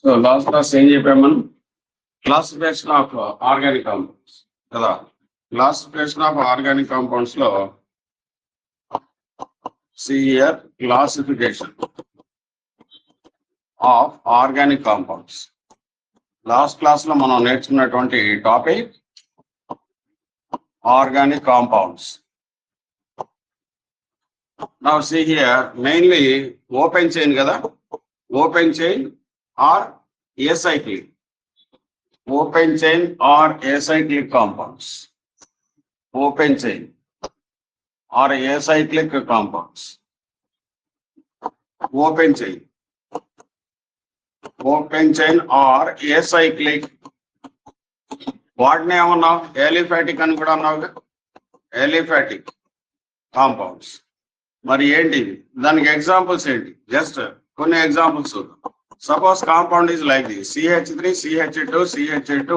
So last class ఏం చెప్పాము మనం? క్లాసిఫికేషన్ ఆఫ్ ఆర్గానిక్ కాంపౌండ్స్ కదా. క్లాసిఫికేషన్ ఆఫ్ ఆర్గానిక్ కాంపౌండ్స్ లో సిఇయర్ classification of organic compounds. Last class లో మనం నేర్చుకున్నటువంటి topic organic compounds. Now see here mainly open chain కదా, open chain or acyclic, open chain or acyclic compounds, open chain or acyclic compounds, open chain or acyclic. వాటిని ఏమన్నావు? Aliphatic అని కూడా అన్నావు. Aliphatic compounds. మరి ఏంటి దానికి ఎగ్జాంపుల్స్ ఏంటి? జస్ట్ కొన్ని ఎగ్జాంపుల్స్ చూద్దాం. Suppose compound is like this: CH3, CH2, CH2,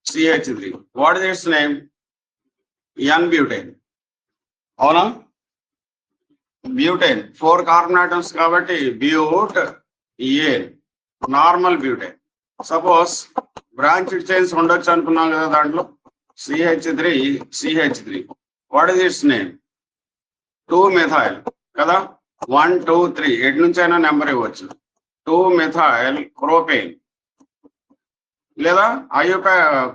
CH3. What is its name? N-butane. అవునా? బ్యూటేన్ 4 కార్బన్ ఆటమ్స్ కాబట్టి butane, normal butane. Suppose branched chains ఉండొచ్చు అనుకున్నాం కదా దాంట్లో. CH3, CH3. What is its name? 2-methyl కదా. 1, 2, 3 ఎటు నుంచైనా నెంబర్ ఇవ్వచ్చు. 2-methyl propane. లేదా అయ్యొక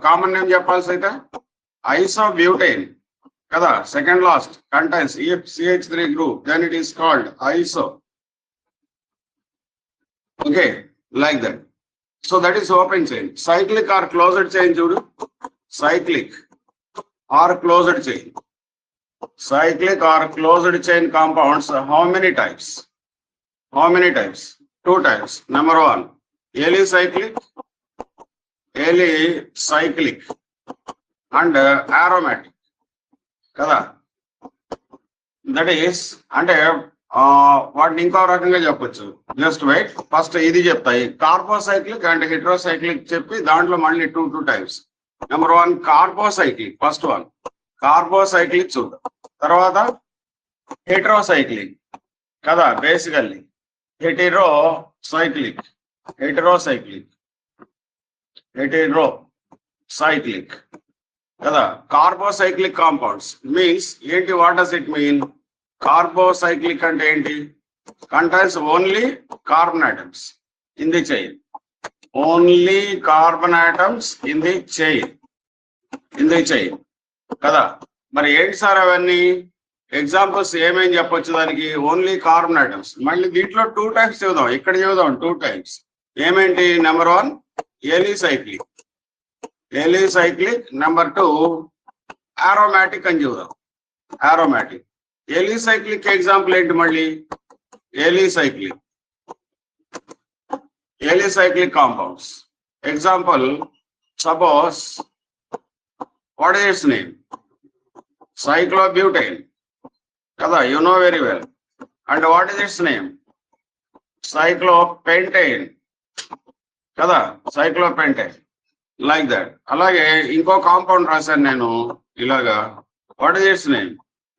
కామన్ నేమ్ చెప్పాల్సి అయితే isobutane కదా. Second last contains CH3 group, then it is called iso. Okay, like that. So that is open chain. Cyclic or closed chain చూడు. Cyclic or closed chain. Cyclic or closed chain compounds, how many types? How many types? 2 types. Number 1, alicyclic and aromatic కదా. That is అంటే వాటిని ఇంకో రకంగా చెప్పొచ్చు. Just wait, first ఇది చెప్తాయి. కార్బోసైక్లిక్ and heterocyclic చెప్పి దాంట్లో మళ్ళీ 2 types. Number 1 carbocyclic, first one carbocyclic చూద్దాం. తర్వాత హెట్రోసైక్లిక్ కదా. బేసికల్లీ heterocyclic కదా. కార్బోసైక్లిక్ కాంపౌండ్స్ మీన్స్ ఏంటి? What does it mean? Carbocyclic అంటే ఏంటి? Contains only carbon atoms in the chain, only carbon atoms in the chain కదా. మరి ఏంటి సార్ అవన్నీ? ఎగ్జాంపుల్స్ ఏమేమి చెప్పొచ్చు దానికి? Only carbon atoms. మళ్ళీ దీంట్లో 2 టైప్స్ చూద్దాం. ఇక్కడ చూద్దాం 2 టైప్స్. ఏమేంటి? నెంబర్ 1 ఎలిసైక్లిక్, నెంబర్ 2 ఆరోమాటిక్ అని చూద్దాం. ఆరోమాటిక్. ఎలిసైక్లిక్ ఎగ్జాంపుల్ ఏంటి? మళ్ళీ alicyclic compounds. Example suppose what is its name? cyclobutane kada, you know very well. And what is its name? Cyclopentane kada, cyclopentane, like that. Alage inko compound rasan nenu ilaga. What is its name?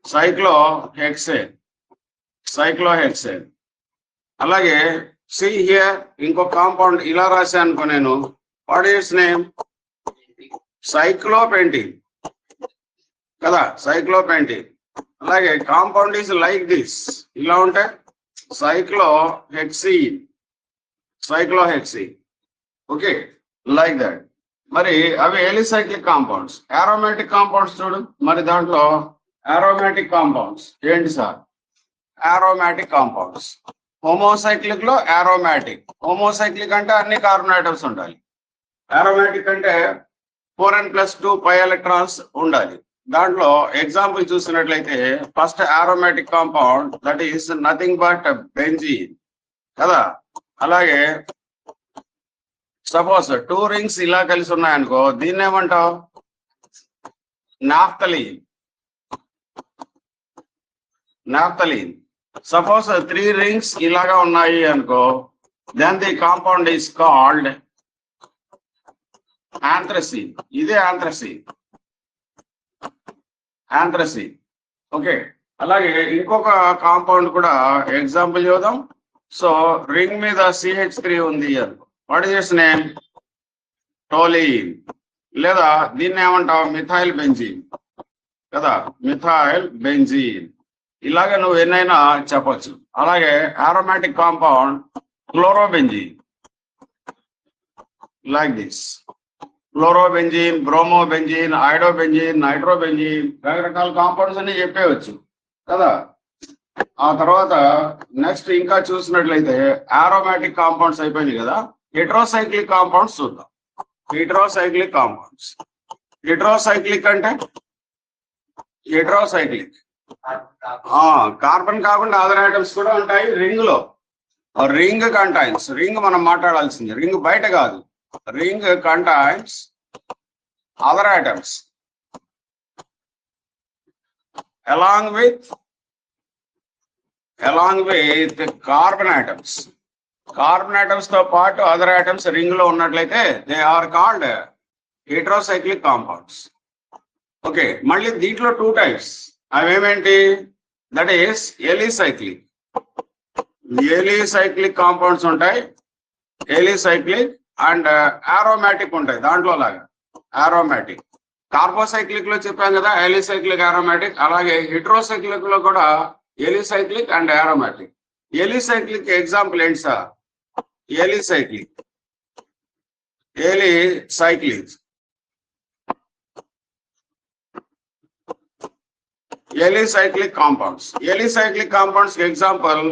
cyclohexane. Alage see here inko compound ila rasan ko nenu. What is its name? cyclopentene కదా, cyclopentane. అలాగే compound is like this, ఇలా ఉంటాయి. cyclohexene. Okay, like that. మరి అవి ఎలిసైక్లిక్ compounds. Aromatic compounds చూడు. మరి దాంట్లో aromatic compounds ఏంటి సార్? ఆరోమాటిక్ కాంపౌండ్స్ హోమోసైక్లిక్ లో ఆరోమాటిక్. హోమోసైక్లిక్ అంటే అన్ని కార్బన్ ఆటమ్స్ ఉండాలి. ఆరోమాటిక్ అంటే 4n+2 π ఎలక్ట్రాన్స్ ఉండాలి. దాంట్లో ఎగ్జాంపుల్ చూసినట్లయితే first aromatic compound that is nothing but benzene కదా. అలాగే సపోజ్ 2 రింగ్స్ ఇలా కలిసి ఉన్నాయనుకో, దీన్ని ఏమంటావు? naphthalene. Naphthalene. Suppose 3 rings ilaga unnayi anko, then the compound is called anthracene. Ide anthracene. Anthracene. Okay. అలాగే ఇంకొక కాంపౌండ్ కూడా ఎగ్జాంపుల్ చూద్దాం. సో రింగ్ మీద CH3 ఉంది అనుకో, what is its name? Toluene. లేదా దీన్ని ఏమంటావు? మిథైల్ బెంజీన్ కదా, మిథైల్ బెంజీన్. ఇలాగే నువ్వు ఎన్నైనా చెప్పొచ్చు. అలాగే aromatic compound chlorobenzene, like this. Chlorobenzene, bromobenzene, iodobenzene, nitrobenzene, రకరకాల కాంపౌండ్స్ అన్ని చెప్పేవచ్చు కదా. ఆ తర్వాత నెక్స్ట్ ఇంకా చూసినట్లయితే aromatic కాంపౌండ్స్ అయిపోయినాయి కదా, హెట్రోసైక్లిక్ కాంపౌండ్స్ చూద్దాం. Heterocyclic compounds. హెట్రోసైక్లిక్ అంటే హెట్రోసైక్లిక్ కార్బన్ కాకుండా అదర్ ఐటమ్స్ కూడా ఉంటాయి రింగ్ లో. రింగ్ కంటైన్స్, రింగ్ మనం మాట్లాడాల్సింది, రింగ్ బయట కాదు. Ring contains other items along with carbon atoms. Carbon atoms తో పాటు అదర్ ఐటమ్స్ రింగ్ లో ఉన్నట్లయితే they are called heterocyclic compounds. Okay, మళ్ళీ దీంట్లో 2 టైప్స్. అవేమేంటి? That is alicyclic. Alicyclic compounds ఉంటాయి, ఎలిసైక్లిక్ అండ్ aromatic ఉంటాయి దాంట్లో లాగా. aromatic కార్బోసైక్లిక్ లో చెప్పాం కదా, ఎలిసైక్లిక్, aromatic. అలాగే హెట్రోసైక్లిక్ లో కూడా alicyclic and aromatic. Alicyclic example ఏంటి sir? Alicyclic compounds. Alicyclic compounds example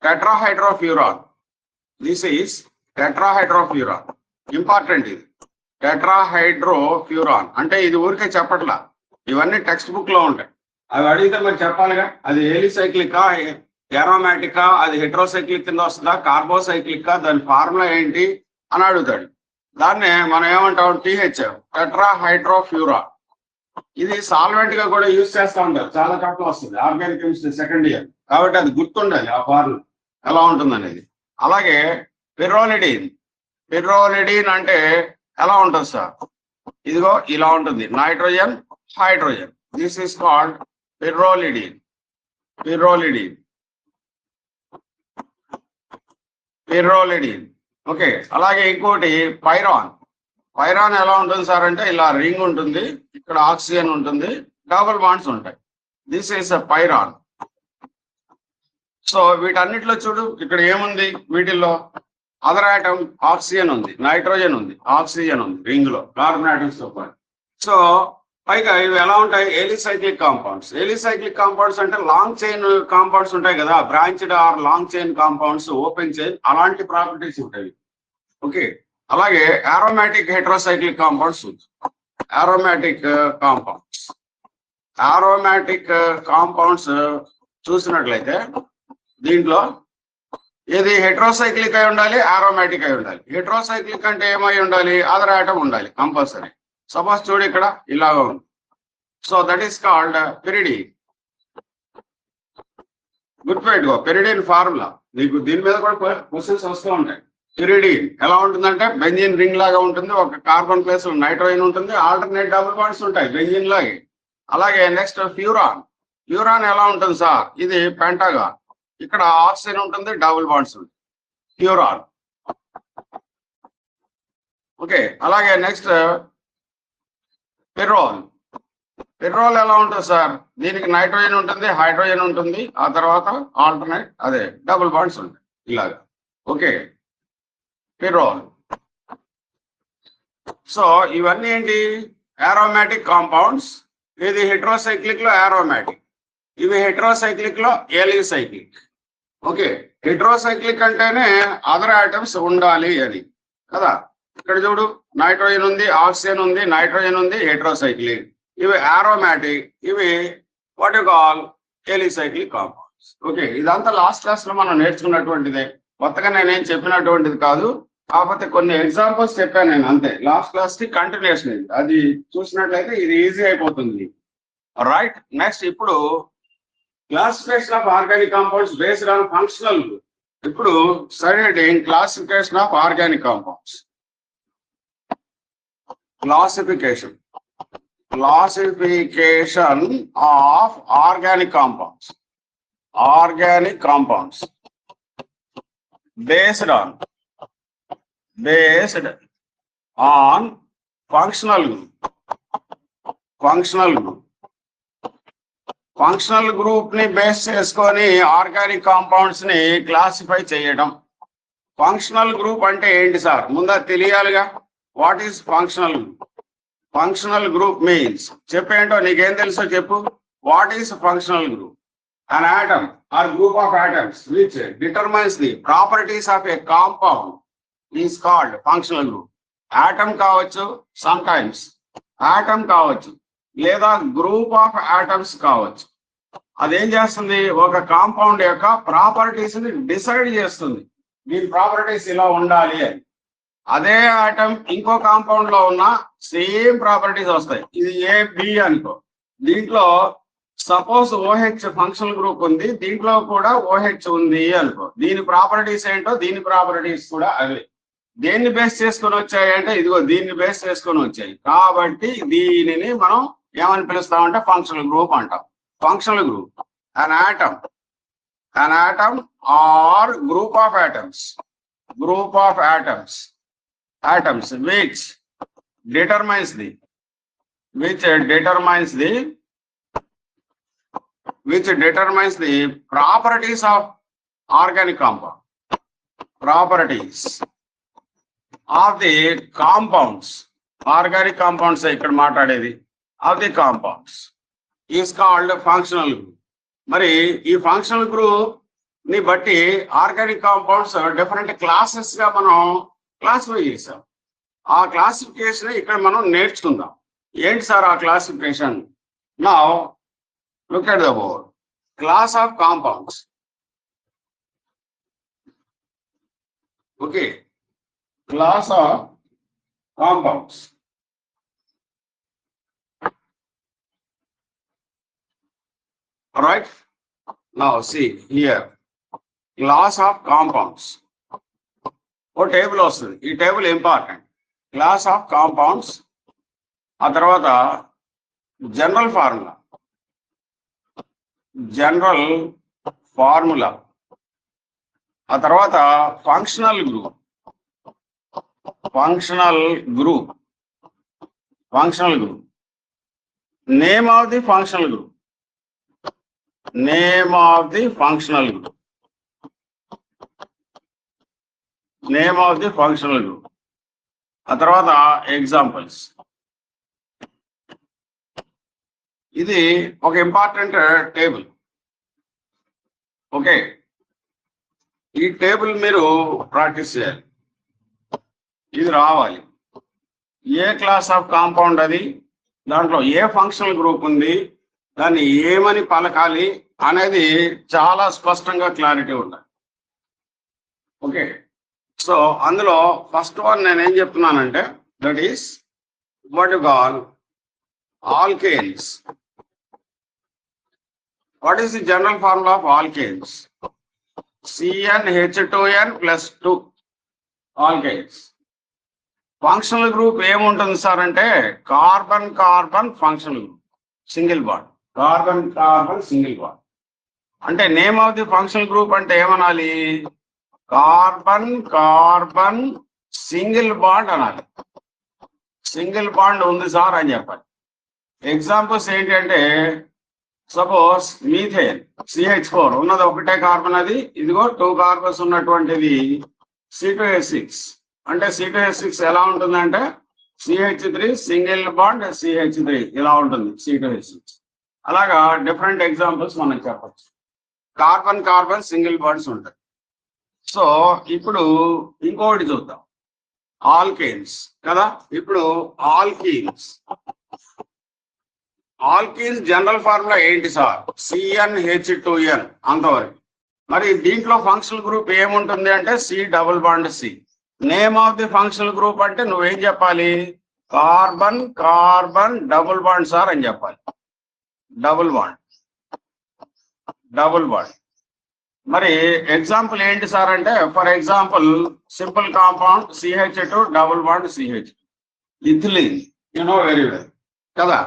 tetrahydrofuran. This is tetrahydrofuran. Important ఇది. టెట్రాహైడ్రోఫ్యూరాన్ అంటే ఇది ఊరికే చెప్పట్లా, ఇవన్నీ టెక్స్ట్ బుక్ లో ఉంటాయి. అవి అడిగితే మరి చెప్పాలిగా, అది ఎలిసైక్లికా, aromatic, అది హెట్రోసైక్లిక్ కింద వస్తుందా, కార్బోసైక్లిక్, దాని ఫార్ములా ఏంటి అని అడుగుతాడు. దాన్నే మనం ఏమంటాం? టెట్రాహైడ్రోఫ్యూరాన్. ఇది సాల్వెంట్ గా కూడా యూజ్ చేస్తూ ఉంటారు, చాలా చోట్ల వస్తుంది ఆర్గానిక్ కెమిస్ట్రీ సెకండ్ ఇయర్, కాబట్టి అది గుర్తుండాలి ఆ ఫార్ములా ఎలా ఉంటుంది అనేది. అలాగే పిర్రోలిడిన్. పిర్రోలిడిన్ అంటే ఎలా ఉంటుంది సార్? ఇదిగో ఇలా ఉంటుంది, nitrogen, hydrogen. This is called pyrrolidine. Okay, అలాగే ఇంకోటి పైరాన్. పైరాన్ ఎలా ఉంటుంది సార్ అంటే ఇలా రింగ్ ఉంటుంది, ఇక్కడ ఆక్సిజన్ ఉంటుంది, డబుల్ బాండ్స్ ఉంటాయి. This is a pyran. So వీటన్నిటిలో చూడు, ఇక్కడ ఏముంది? వీటిల్లో అదర్ ఐటమ్ ఆక్సిజన్ ఉంది, నైట్రోజన్ ఉంది, ఆక్సిజన్ ఉంది రింగ్ లో, కార్బన్ ఐటమ్స్ తో పాటు. సో పైగా ఇవి ఎలా ఉంటాయి? Alicyclic compounds. ఎలిసైక్లిక్ కాంపౌండ్స్ అంటే లాంగ్ చైన్ కాంపౌండ్స్ ఉంటాయి కదా, branched or long chain compounds, open chain, అలాంటి ప్రాపర్టీస్ ఉంటాయి. ఓకే, అలాగే aromatic heterocyclic compounds. aromatic compounds చూసినట్లయితే దీంట్లో ఏది హెట్రోసైక్లిక్ అయి ఉండాలి, aromatic అయి ఉండాలి. హెట్రోసైక్లిక్ అంటే ఏమై ఉండాలి? అదర్ ఐటమ్ ఉండాలి కంపల్సరీ. సపోజ్ చూడు ఇక్కడ ఇలాగా ఉంది. So that is called pyridine. గుర్తుపెట్టుకో, పిరిడిన్ ఫార్ములా నీకు దీని మీద కూడా క్వశ్చన్స్ వస్తూ ఉంటాయి. పిరిడిన్ ఎలా ఉంటుందంటే బెంజిన్ రింగ్ లాగా ఉంటుంది, ఒక కార్బన్ ప్లేస్ లో నైట్రోజన్ ఉంటుంది, ఆల్టర్నేట్ డబుల్ బాండ్స్ ఉంటాయి బెంజిన్ లాగే. అలాగే నెక్స్ట్ ఫ్యూరాన్. ఫ్యూరాన్ ఎలా ఉంటుంది సార్? ఇది పెంటాగాన్, ఇక్కడ ఆక్సిజన్ ఉంటుంది, డబుల్ బాండ్స్ ఉంటాయి, ఫ్యూరాన్. ఓకే, అలాగే నెక్స్ట్ పిర్రోల్. పిర్రోల్ ఎలా ఉంటుంది సార్? దీనికి నైట్రోజన్ ఉంటుంది, హైడ్రోజన్ ఉంటుంది, ఆ తర్వాత ఆల్టర్నేట్ అదే డబుల్ బాండ్స్ ఉంటాయి ఇలాగా. ఓకే, పిర్రోల్. సో ఇవన్నీ ఏంటి? aromatic compounds. ఇది హెట్రోసైక్లిక్ లో aromatic, ఇవి హెట్రోసైక్లిక్ లో ఎలిసైక్లిక్. ఓకే, హెట్రోసైక్లిక్ అంటేనే అదర్ ఐటమ్స్ ఉండాలి అని కదా. ఇక్కడ చూడు, నైట్రోజన్ ఉంది, ఆక్సిజన్ ఉంది, నైట్రోజన్ ఉంది, హెట్రోసైక్లిక్. ఇవి aromatic, ఇవి what you call alicyclic compounds. Okay, ఇదంతా లాస్ట్ క్లాస్ లో మనం నేర్చుకున్నటువంటిదే, కొత్తగా నేనేం చెప్పినటువంటిది కాదు. కాకపోతే కొన్ని ఎగ్జాంపుల్స్ చెప్పాను నేను అంతే. లాస్ట్ క్లాస్ కి కంటిన్యూషన్ ఇది, అది చూసినట్లయితే ఇది ఈజీ అయిపోతుంది. రైట్, నెక్స్ట్ ఇప్పుడు classification of organic compounds based on functional. ఇప్పుడు studying classification of organic compounds. Classification of organic compounds. Organic compounds based on functional group. Functional group ని బేస్ చేసుకొని ఆర్గానిక్ కాంపౌండ్స్ ని క్లాసిఫై చేయడం. Functional group అంటే ఏంటి sir? ముందు తెలియాలిగా. What is functional group? Functional group means చెప్పేంటో నీకేం తెలుసో చెప్పు. What is functional group? An atom or group of atoms which determines the properties of a compound is called functional group. Atom కావచ్చు, sometimes atom కావచ్చు, లేదా group of atoms కావచ్చు. అదేం చేస్తుంది? ఒక కాంపౌండ్ యొక్క ప్రాపర్టీస్ ని డిసైడ్ చేస్తుంది. దీని ప్రాపర్టీస్ ఇలా ఉండాలి అని. అదే ఆటం ఇంకో కాంపౌండ్ లో ఉన్న సేమ్ ప్రాపర్టీస్ వస్తాయి. ఇది ఏ బి అనుకో, దీంట్లో సపోజ్ OH ఫంక్షనల్ గ్రూప్ ఉంది, దీంట్లో కూడా OH ఉంది అనుకో. దీని ప్రాపర్టీస్ ఏంటో దీని ప్రాపర్టీస్ కూడా అవే. దేన్ని బేస్ చేసుకొని వచ్చాయి అంటే ఇదిగో దీన్ని బేస్ చేసుకొని వచ్చాయి. కాబట్టి దీనిని మనం ఏమని పిలుస్తామంటే ఫంక్షనల్ గ్రూప్ అంటాం. Functional group an atom or group of atoms which determines the properties of organic compound. Properties of the compounds, organic compounds ikkada maatladedi, of the compounds is called functional group. Mari ee functional group ni batti organic compounds different classes ga manam classify chesam. Aa classification ikkada manam nerchukundam. Enti sir aa classification? Now look at the board. Class of compounds. Okay. Class of compounds. Alright. Now see here. Class of compounds. Oh, table also. This table important. Class of compounds. A tarvata general formula. ఆ తర్వాత functional group. Name of the functional group. ఆ తర్వాత examples. ఇది ఒక important table. Okay, ఈ table మీరు practice చేయాలి. ఇది రావాలి. ఏ క్లాస్ ఆఫ్ కాంపౌండ్ అది, దాంట్లో ఏ ఫంక్షనల్ గ్రూప్ ఉంది, దాన్ని ఏమని పలకాలి అనేది చాలా స్పష్టంగా క్లారిటీ ఉండాలి. ఓకే, సో అందులో ఫస్ట్ వన్ నేనేం చెప్తున్నానంటే that is what you call alkanes. What is the general formula of alkanes? CnH2n plus 2 alkanes. Functional group ఏముంటుంది సార్ అంటే carbon carbon functional group, single bond. Carbon carbon single bond అంటే name of the functional group అంటే ఏమనాలి? Carbon carbon single bond అనాలి. Single bond ఉంది sir అని చెప్పాలి. Examples ఏంటి అంటే సపోజ్ మీథేన్ CH4 ఉన్నది ఒకటే కార్బన్, అది ఇదిగో 2 కార్బన్స్ ఉన్నటువంటిది C2H6. అంటే C2H6 ఎలా ఉంటుందంటే CH3 సింగిల్ బాండ్ CH3 ఇలా ఉంటుంది C2H6. అలాగా డిఫరెంట్ ఎగ్జాంపుల్స్ మనం చెప్పచ్చు. కార్బన్ కార్బన్ సింగిల్ బాండ్స్ ఉంటాయి. సో ఇప్పుడు ఇంకొకటి చూద్దాం, ఆల్కేన్స్ కదా. ఇప్పుడు ఆల్కీన్స్ జనరల్ ఫార్ములా ఏంటి సార్? CnH2n అంతవరకు. మరి దీంట్లో ఫంక్షనల్ గ్రూప్ ఏముంటుంది అంటే C double bond C. Name of the functional group అంటే నువ్వేం చెప్పాలి? Carbon carbon double bond sir అని చెప్పాలి. Double bond double bond. మరి ఎగ్జాంపుల్ ఏంటి సార్ అంటే, for example simple compound CH2 double bond CH, ethylene, you know very well కదా.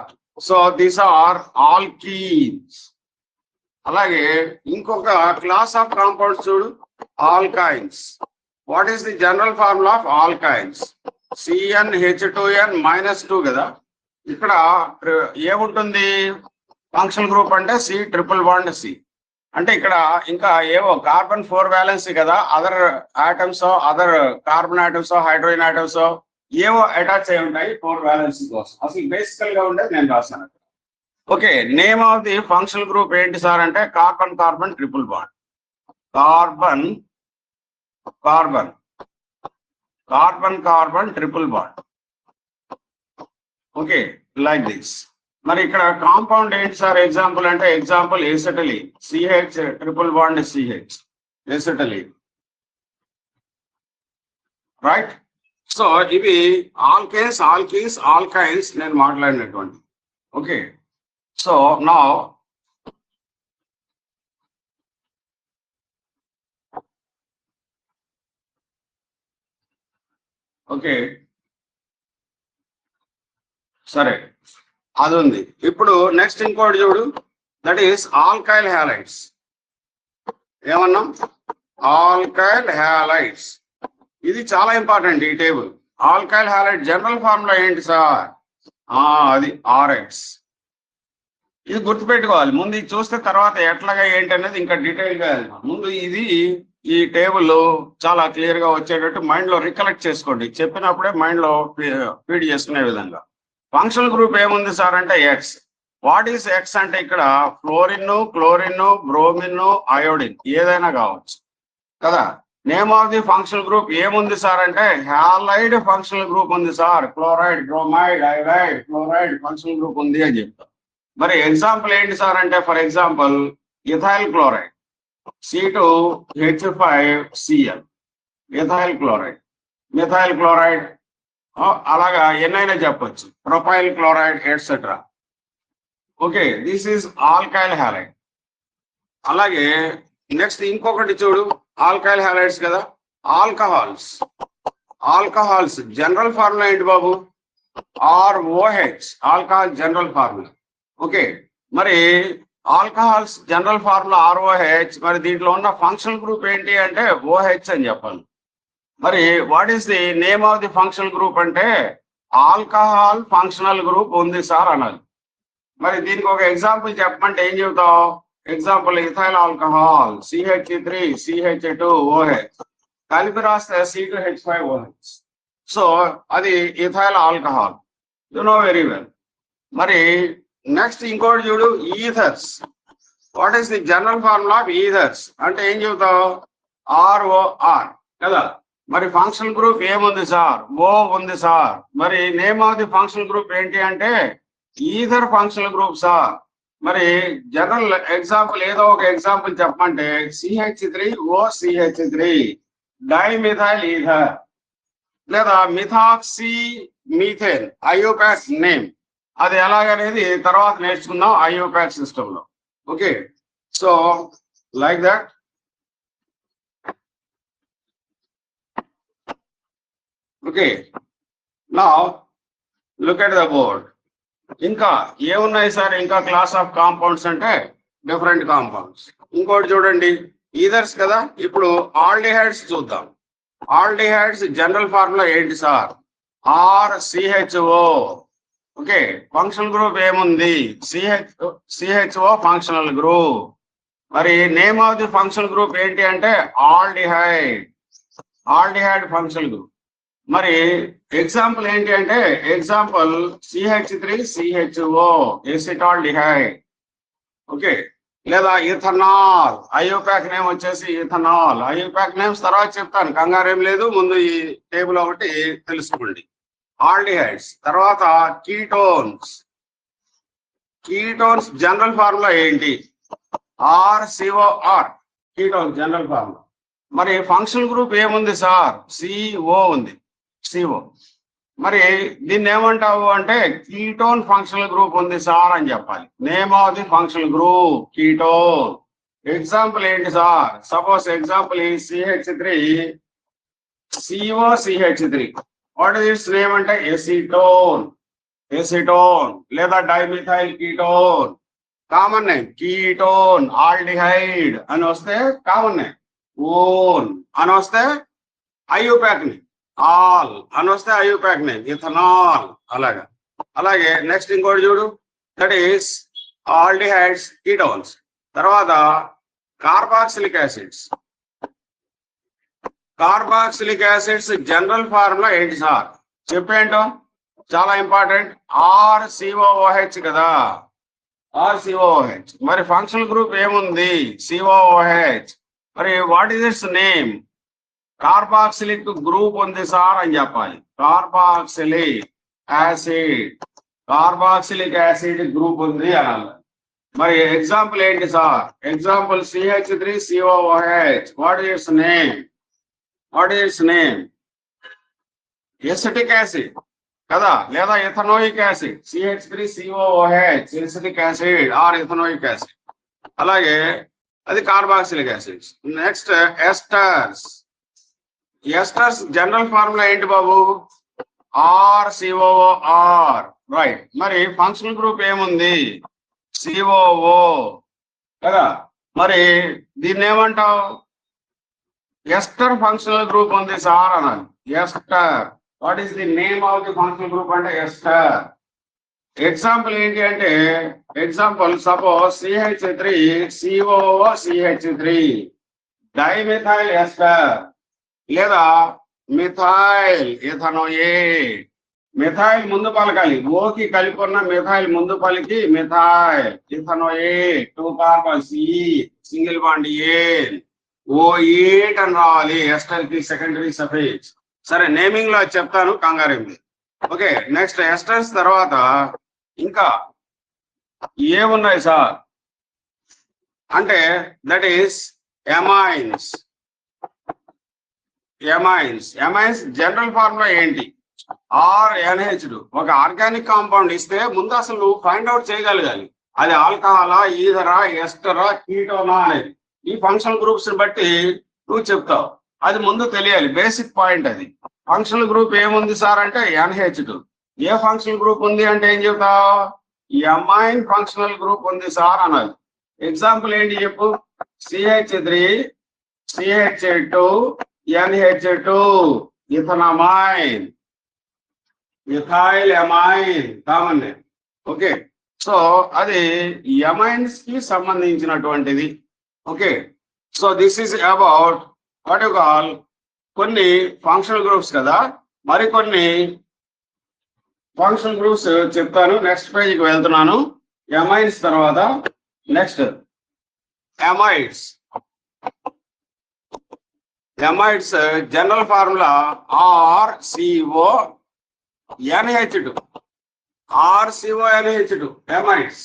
So these are alkenes. అలాగే ఇంకొక క్లాస్ ఆఫ్ కాంపౌండ్స్ చూడు, alkynes. What is the general formula of alkynes? CnH2n -2 కదా. ఇక్కడ ఏముంటుంది functional group అంటే C triple bond C. అంటే ఇక్కడ ఇంకా ఏవో కార్బన్ 4 వ్యాలెన్సీ కదా, other atoms other carbon atoms hydrogen atoms ఏవో అటాచ్ అయి ఉంటాయి 4 వ్యాలెన్సీ కోసం. అసలు బేసికల్ గా ఉండేది నేను రాశాను. Okay, name of the functional group ఏంటి సార్ అంటే carbon carbon triple bond. Carbon carbon carbon carbon triple bond. Okay, like this. మరి ఇక్కడ కాంపౌండ్ ఏంటి సార్ ఎగ్జాంపుల్ అంటే, example acetylene, CH triple bond CH, acetylene. Right. So ఇవి alkanes alkenes alkynes నేను మాట్లాడినటువంటి. Okay, so now okay సరే అది ఉంది. ఇప్పుడు నెక్స్ట్ ఇంకోటి చూడు, దట్ ఈస్ ఆల్కైల్ హ్యాలైడ్స్. ఏమన్నాం? Alkyl halides. ఇది చాలా ఇంపార్టెంట్ ఈ table. Alkyl halide general formula ఏంటి సార్? అది RX. ఇది గుర్తుపెట్టుకోవాలి. ముందు ఇది చూస్తే తర్వాత ఎట్లాగా ఏంటి అనేది ఇంకా డీటెయిల్ గా వెళ్దాం. ముందు ఇది ఈ టేబుల్ చాలా క్లియర్ గా వచ్చేటట్టు మైండ్ లో రికలెక్ట్ చేసుకోండి. చెప్పినప్పుడే మైండ్ లో ఫీడ్ చేసుకునే విధంగా. ఫంక్షనల్ గ్రూప్ ఏముంది సార్ అంటే X. వాట్ ఈస్ X అంటే ఇక్కడ ఫ్లోరిన్, క్లోరిన్, బ్రోమిన్, అయోడిన్ ఏదైనా కావచ్చు కదా. Name of the functional group ఏముంది సార్ అంటే హ్యాలైడ్ ఫంక్షనల్ గ్రూప్ ఉంది sir. Chloride, bromide, iodide, fluoride functional group ఉంది అని చెప్తాం. మరి ఎగ్జాంపుల్ ఏంటి సార్ అంటే, for example ethyl chloride C2H5Cl, ethyl chloride, methyl chloride, అలాగా ఎన్నైనా చెప్పొచ్చు, propyl chloride etcetera. Okay, this is alkyl halide. అలాగే నెక్స్ట్ ఇంకొకటి చూడు, ఆల్కైల్ హ్యాలైడ్స్ కదా. ఆల్కహాల్స్. ఆల్కహాల్స్ జనరల్ ఫార్ములా ఏంటి బాబు? ROH, alcohol general formula. Okay, మరి ఆల్కహాల్స్ జనరల్ ఫార్ములా ROH. మరి దీంట్లో ఉన్న ఫంక్షనల్ గ్రూప్ ఏంటి అంటే OH అని చెప్పాలి. మరి what is the name of the functional group అంటే ఆల్కహాల్ ఫంక్షనల్ గ్రూప్ ఉంది సార్ అనాలి. మరి దీనికి ఒక ఎగ్జాంపుల్ చెప్పమంటే ఏం చెబుతావు? ఎగ్జాంపుల్ ఇథైల్ ఆల్కహాల్ CH3CH2OH కలిపి రాస్తే C2H5OH. సో అది ethyl alcohol, you know very well. మరి నెక్స్ట్ ఇంకోటి చూడు, ఈథర్స్. What is the general formula of ఈథర్స్ అంటే ఏం చెబుతావు? ROR కదా. మరి ఫంక్షనల్ గ్రూప్ ఏముంది సార్? O ఉంది సార్. మరి name of the functional group ఏంటి అంటే ఈథర్ ఫంక్షనల్ గ్రూప్ సార్. మరి జనరల్ ఎగ్జాంపుల్ ఏదో ఒక ఎగ్జాంపుల్ చెప్పమంటే CH3OCH3 డైమిథైల్ ఈథర్, లేదా మిథాక్సీ మీథేన్ ఐయోపాక్ నేమ్. అది ఎలాగనేది తర్వాత నేర్చుకుందాం ఐయోపాక్ సిస్టమ్ లో. Okay, so like that. Okay, now look at the board. ఇంకా ఏమున్నాయి సార్? ఇంకా క్లాస్ ఆఫ్ కాంపౌండ్స్ అంటే డిఫరెంట్ కాంపౌండ్స్. ఇంకోటి చూడండి, ఈథర్స్ కదా. ఇప్పుడు ఆల్డిహైడ్స్ చూద్దాం. ఆల్డిహైడ్స్ జనరల్ ఫార్ములా ఏంటి sir? RCHO. Okay, functional group ఏముంది? CHO functional group. మరి name of the functional group ఏంటి అంటే ఆల్డిహైడ్, ఆల్డిహైడ్ ఫంక్షనల్ గ్రూప్. మరి ఎగ్జాంపుల్ ఏంటి అంటే ఎగ్జాంపుల్ CH3CHO ఎసిటాల్డిహైడ్. ఓకే, లేదా ఇథనాల్. ఐయోపాక్ నేమ్ వచ్చేసి ఇథనాల్. ఐయోపాక్ నేమ్స్ తర్వాత చెప్తాను, కంగారేం లేదు. ముందు ఈ టేబుల్ ఒకటి తెలుసుకోండి. ఆల్డిహైడ్స్ తర్వాత కీటోన్స్. కీటోన్స్ జనరల్ ఫార్ములా ఏంటి? RCOR. Ketones general formula. మరి ఫంక్షనల్ గ్రూప్ ఏముంది సార్? CO ఉంది, CO. మరి దీన్ని ఏమంటావు అంటే కీటోన్ ఫంక్షనల్ గ్రూప్ ఉంది సార్ అని చెప్పాలి. Name of the functional group ketone. Example ఏంటి సార్? సపోజ్ ఎగ్జాంపుల్ ఈ CH3 COCH3. What is its name అంటే ఎసిటోన్, ఎసిటోన్ లేదా dimethyl ketone. Common name ketone. Aldehyde అని వస్తే కామన్ నేమ్. ఓన్ అని వస్తే ఐయుపాక్ నేమ్. ఆల్ అని వస్తే ఐయుపాక్ నేమ్ ఇథనాల్. అలాగే నెక్స్ట్ ఇంకోటి చూడు, దట్ ఈస్ ఆల్డిహైడ్స్ కీటోన్స్. తర్వాత carboxylic acids. Carboxylic acids general formula ఏంటి సార్? చెప్పేంటో చాలా ఇంపార్టెంట్. RCOOH కదా, RCOOH. మరి ఫంక్షనల్ గ్రూప్ ఏముంది? COOH. మరి what is its name? Carboxylic group ఉంది సార్ అని చెప్పాలి. Carboxylic acid, carboxylic acid group ఉంది అనాలి. మరి ఎగ్జాంపుల్ ఏంటి sir? Example CH3COOH. What is its name? What is its name? Acetic acid కదా, లేదా ethanoic acid. CH3COOH acetic acid or ethanoic acid. అలాగే అది carboxylic acids. Next esters. Esters general formula ఏంటి బాబు? RCOOR. రైట్. మరి functional group ఏముంది? COO కదా. మరి దీన్ని ఏమంటావు? ఎస్టర్ ఫంక్షనల్ గ్రూప్ ఉంది సార్ అనాలి. Ester. What is the name of the functional group అంటే ఎస్టర్. ఎగ్జాంపుల్ ఏంటి అంటే example suppose CH3 COOCH3 dimethyl ester లేదా మిథైల్ ఇథనోయేట్. మిథైల్ ముందు పలకాలి, ఓకి కలిపి ఉన్న మిథైల్ ముందు పలికి methyl ఇథనోయేట్. 2 carbons single bond OH అని రావాలి. ఎస్టర్ కి సెకండరీ సఫిక్స్. సరే, నేమింగ్ లో చెప్తాను, కంగారేంది. ఓకే, నెక్స్ట్ ఎస్టర్స్ తర్వాత ఇంకా ఏమున్నాయి సార్ అంటే that is amines. Amines general formula ఏంటి? RNH2. ఒక ఆర్గానిక్ కాంపౌండ్ ఇస్తే ముందు అసలు నువ్వు ఫైండ్ అవుట్ చేయగలగాలి అది ఆల్కహాలా, ఈథరా, ఎస్టరా, కీటోనా అనేది. ఈ ఫంక్షనల్ గ్రూప్స్ బట్టి నువ్వు చెప్తావు, అది ముందు తెలియాలి. బేసిక్ పాయింట్ అది. ఫంక్షనల్ గ్రూప్ ఏముంది సార్ అంటే NH2. ఏ ఫంక్షనల్ గ్రూప్ ఉంది అంటే ఏం చెప్తావు? ఎమైన్ ఫంక్షనల్ గ్రూప్ ఉంది సార్ అనాలి. ఎగ్జాంపుల్ ఏంటి చెప్పు? CH3 CH2 NH2 ethanamine, methyl amine common. Okay, so అది ఎమైన్స్ కి సంబంధించినటువంటిది. Okay, so this is about what you call కొన్ని ఫంక్షనల్ గ్రూప్స్ కదా. మరికొన్ని ఫంక్షనల్ గ్రూప్స్ చెప్తాను. నెక్స్ట్ పేజీకి వెళ్తున్నాను. ఎమైన్స్ తర్వాత next amides. Amides general formula RCONH2. RCONH2 amides.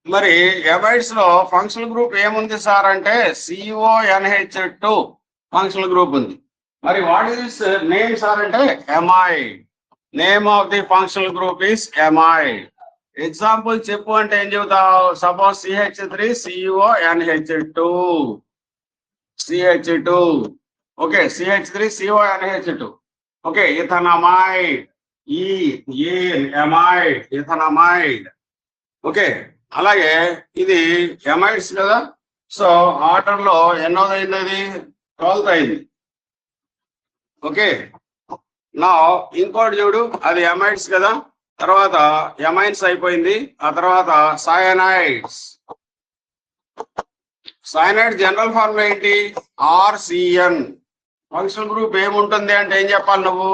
మరి ఎమైడ్స్ లో ఫంక్షనల్ గ్రూప్ ఏముంది సార్ అంటే CONH2 ఫంక్షనల్ గ్రూప్ ఉంది. మరి వాట్ ఈస్ నేమ్ సార్ అంటే amide. Name of the functional group is amide. Example చెప్పు అంటే ఏం చెబుతావు? Suppose CH3 CONH2 CH2. Okay, CH3 CONH2. Okay, ethanamide amide ethanamide. Okay, అలాగే ఇది ఎమైడ్స్ కదా. సో ఆర్డర్ లో ఎన్నోది అయింది? అది 12th అయింది. ఓకే, నా ఇంకోటి చూడు, అది ఎమైడ్స్ కదా. తర్వాత ఎమైన్స్ అయిపోయింది. ఆ తర్వాత సయనైడ్స్. సయనైడ్ జనరల్ ఫార్ములా ఏంటి? RCN. ఫంక్షనల్ గ్రూప్ ఏముంటుంది అంటే ఏం చెప్పాలి నువ్వు?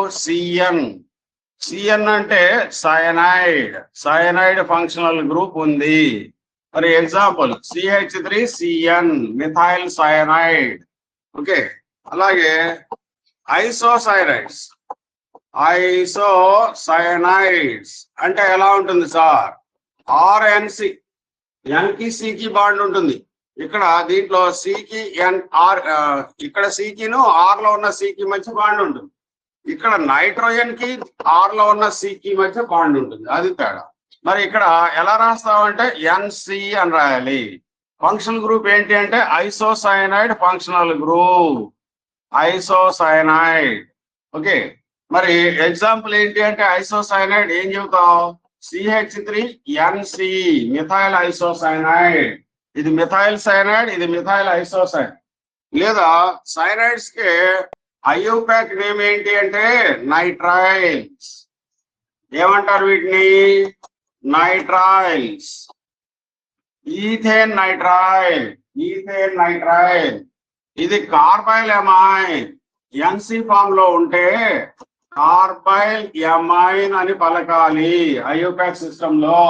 CN అంటే సయనైడ్. సయనైడ్ ఫంక్షనల్ గ్రూప్ ఉంది. మరి example CH3CN methyl cyanide. Okay, అలాగే ఐసోసైనైడ్స్. ఐసోసైనైడ్స్ అంటే ఎలా ఉంటుంది సార్? RNC. N కి C కి బాండ్ ఉంటుంది. ఇక్కడ దీంట్లో సికి ఎన్ ఆర్, ఇక్కడ సికిను ఆర్ లో ఉన్న సికి మధ్య బాండ్ ఉంటుంది. ఇక్కడ నైట్రోజన్ కి ఆర్ లో ఉన్న సికి మధ్య బాండ్ ఉంటుంది. అది తేడా. మరి ఇక్కడ ఎలా రాస్తామంటే ఎన్సి అని రాయాలి. ఫంక్షనల్ గ్రూప్ ఏంటి అంటే isocyanide functional group, isocyanide. Okay, మరి ఎగ్జాంపుల్ ఏంటి అంటే ఐసోసైనైడ్ ఏం చెబుతాం? CH3NC, methyl isocyanide. ఇది మిథైల్ సైనైడ్, ఇది మిథైల్ ఐసోసైనైడ్. లేదా సైనైడ్స్ కి ఐయుపాక్ నేమ్ ఏంటి అంటే నైట్రైల్స్. ఏమంటారు వీటిని? Nitriles. Ethane nitrile, ethane nitrile. ఇది కార్బైల్ ఎమైన్. NC ఫామ్ లో ఉంటే కార్బైల్ ఎమైన్ అని పలకాలి ఐయుపాక్ సిస్టమ్ లో.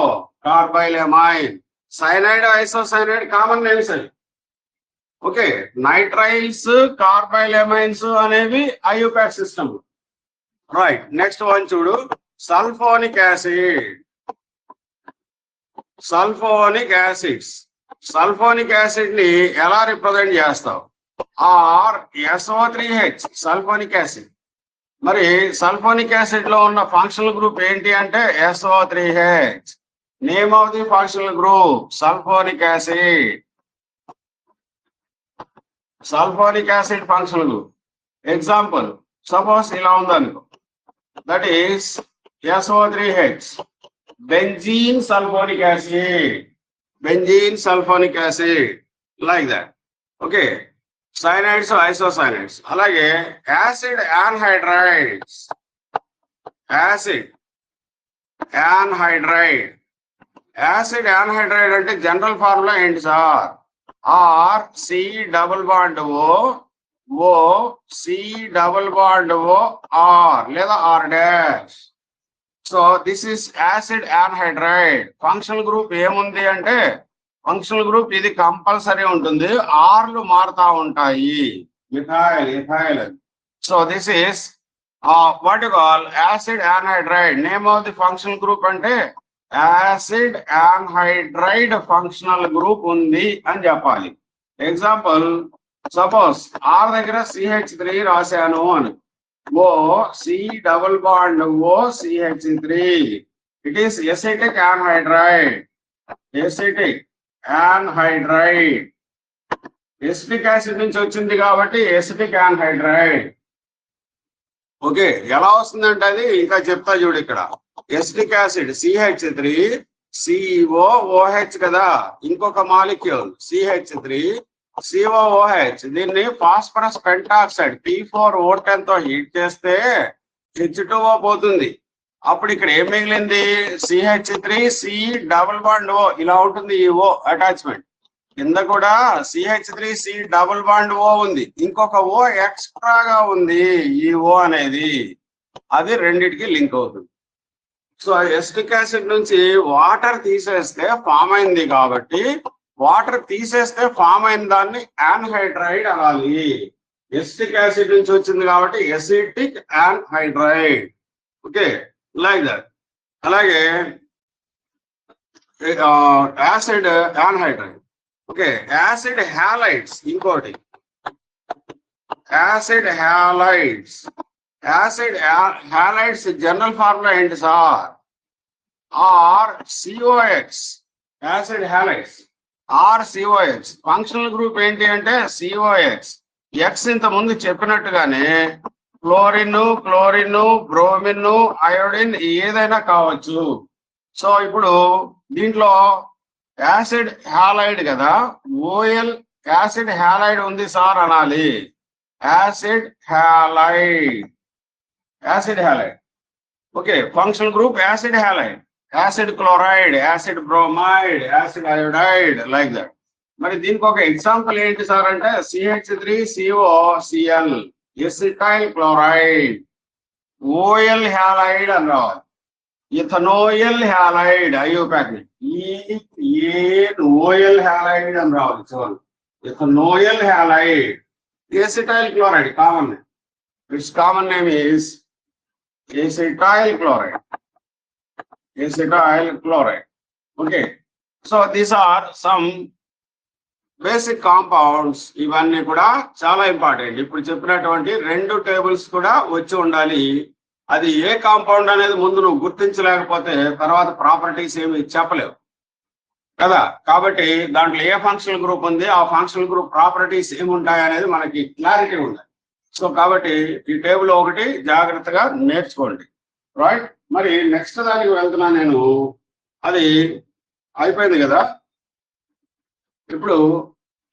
Carbylamine. Cyanide isocyanide common names అవి. ఓకే, నైట్రైల్స్, కార్బైల్ ఎమైన్స్ అనేవి IUPAC system. Right, next one చూడు. Sulphonic acid, sulphonic acids. Sulphonic acid ని ఎలా రిప్రజెంట్ చేస్తావు? SO3H, sulphonic acid. మరి సల్ఫోనిక్ యాసిడ్ లో ఉన్న ఫంక్షనల్ గ్రూప్ ఏంటి అంటే SO3H. Name of the functional group sulphonic acid. Sulphonic acid functional group. Example suppose ఇలా ఉందనుకో, that is SO3H, benzene sulphonic acid, benzene sulphonic acid, like that. Okay, cyanides, isocyanides. అలాగే acid anhydrides, acid anhydride. Acid anhydride అంటే general formula ఏంటి sir? R C double bond O C double bond O R, లేదా R dash. So this is acid anhydride. Functional group ఏముంది అంటే functional group ఇది compulsory ఉంటుంది, ఆర్లు మారుతా ఉంటాయి. Methyl, ethyl. So this is what you call acid anhydride. Name of the functional group అంటే acid anhydride functional group ఉంది అని చెప్పాలి. ఎగ్జాంపుల్ సపోజ్ ఆర్ దగ్గర CH3 రాశాను అని, O C double bond O CH3. It is acetic anhydride, acetic anhydride. Acetic acid నుంచి వచ్చింది కాబట్టి ఎసిటిక్ యాన్హైడ్రైడ్. ఓకే, ఎలా వస్తుందంటే అది ఇంకా చెప్తా చూడు. ఇక్కడ ఎసిటిక్ యాసిడ్ CH3 COOH కదా, ఇంకొక మాలిక్యూల్ CH3 COOH. దీన్ని ఫాస్ఫరస్ పెంటాక్సైడ్ P4O10 తో హీట్ చేస్తే H2O పోతుంది. అప్పుడు ఇక్కడ ఏం మిగిలింది? CH3 C double bond O. ఇలా ఉంటుంది ఈ O అటాచ్మెంట్. కింద కూడా CH3 C double bond O ఉంది, ఇంకొక O ఎక్స్ట్రాగా ఉంది ఈ O అనేది. అది రెండిటికి లింక్ అవుతుంది. సో ఎసిటిక్ యాసిడ్ నుంచి వాటర్ తీసేస్తే ఫామ్ అయింది కాబట్టి, వాటర్ తీసేస్తే ఫామ్ అయిన దాన్ని యాన్హైడ్రైడ్ అనాలి. ఎసిటిక్ యాసిడ్ నుంచి వచ్చింది కాబట్టి acetic anhydride. Okay, like that. అలాగే acid anhydride. Okay, acid halides. ఇంకోటి acid halides. Acid halides general formula ఏంటి sir? RCOH. Acid halides RCOH. Functional group ఏంటి అంటే COH. X ఇంత ముందు చెప్పినట్టుగానే క్లోరిన్, బ్రోమిన్, అయోడిన్ ఏదైనా కావచ్చు. సో ఇప్పుడు దీంట్లో యాసిడ్ హ్యాలైడ్ కదా, OL యాసిడ్ హ్యాలైడ్ ఉంది సార్ అనాలి. Acid halide, acid halide. Okay, functional group acid halide. Acid chloride, acid bromide, acid iodide, like that. మరి దీనికి ఒక ఎగ్జాంపుల్ ఏంటి సార్ అంటే CH3COCl, acetyl chloride. OL halide అని రావాలి. Ethanoyl halide IUPAC, OL halide అని రావాలి. చూడండి, ethanoyl halide. Acetyl chloride common, its common name is acetyl chloride, acetyl chloride. Okay, so these are some basic compounds ఇవన్నీ కూడా చాలా important. ఇప్పుడు చెప్పినటువంటి 2 టేబుల్స్ కూడా వచ్చి ఉండాలి. అది ఏ కాంపౌండ్ అనేది ముందు నువ్వు గుర్తించలేకపోతే తర్వాత ప్రాపర్టీస్ ఏమి చెప్పలేవు కదా. కాబట్టి దాంట్లో ఏ ఫంక్షనల్ గ్రూప్ ఉంది, ఆ ఫంక్షనల్ గ్రూప్ ప్రాపర్టీస్ ఏముంటాయి అనేది మనకి క్లారిటీ ఉంది. సో కాబట్టి ఈ టేబుల్ ఒకటి జాగ్రత్తగా నేర్చుకోండి, రైట్. మరి నెక్స్ట్ దానికి వెళ్తున్నా నేను. అది అయిపోయింది కదా. ఇప్పుడు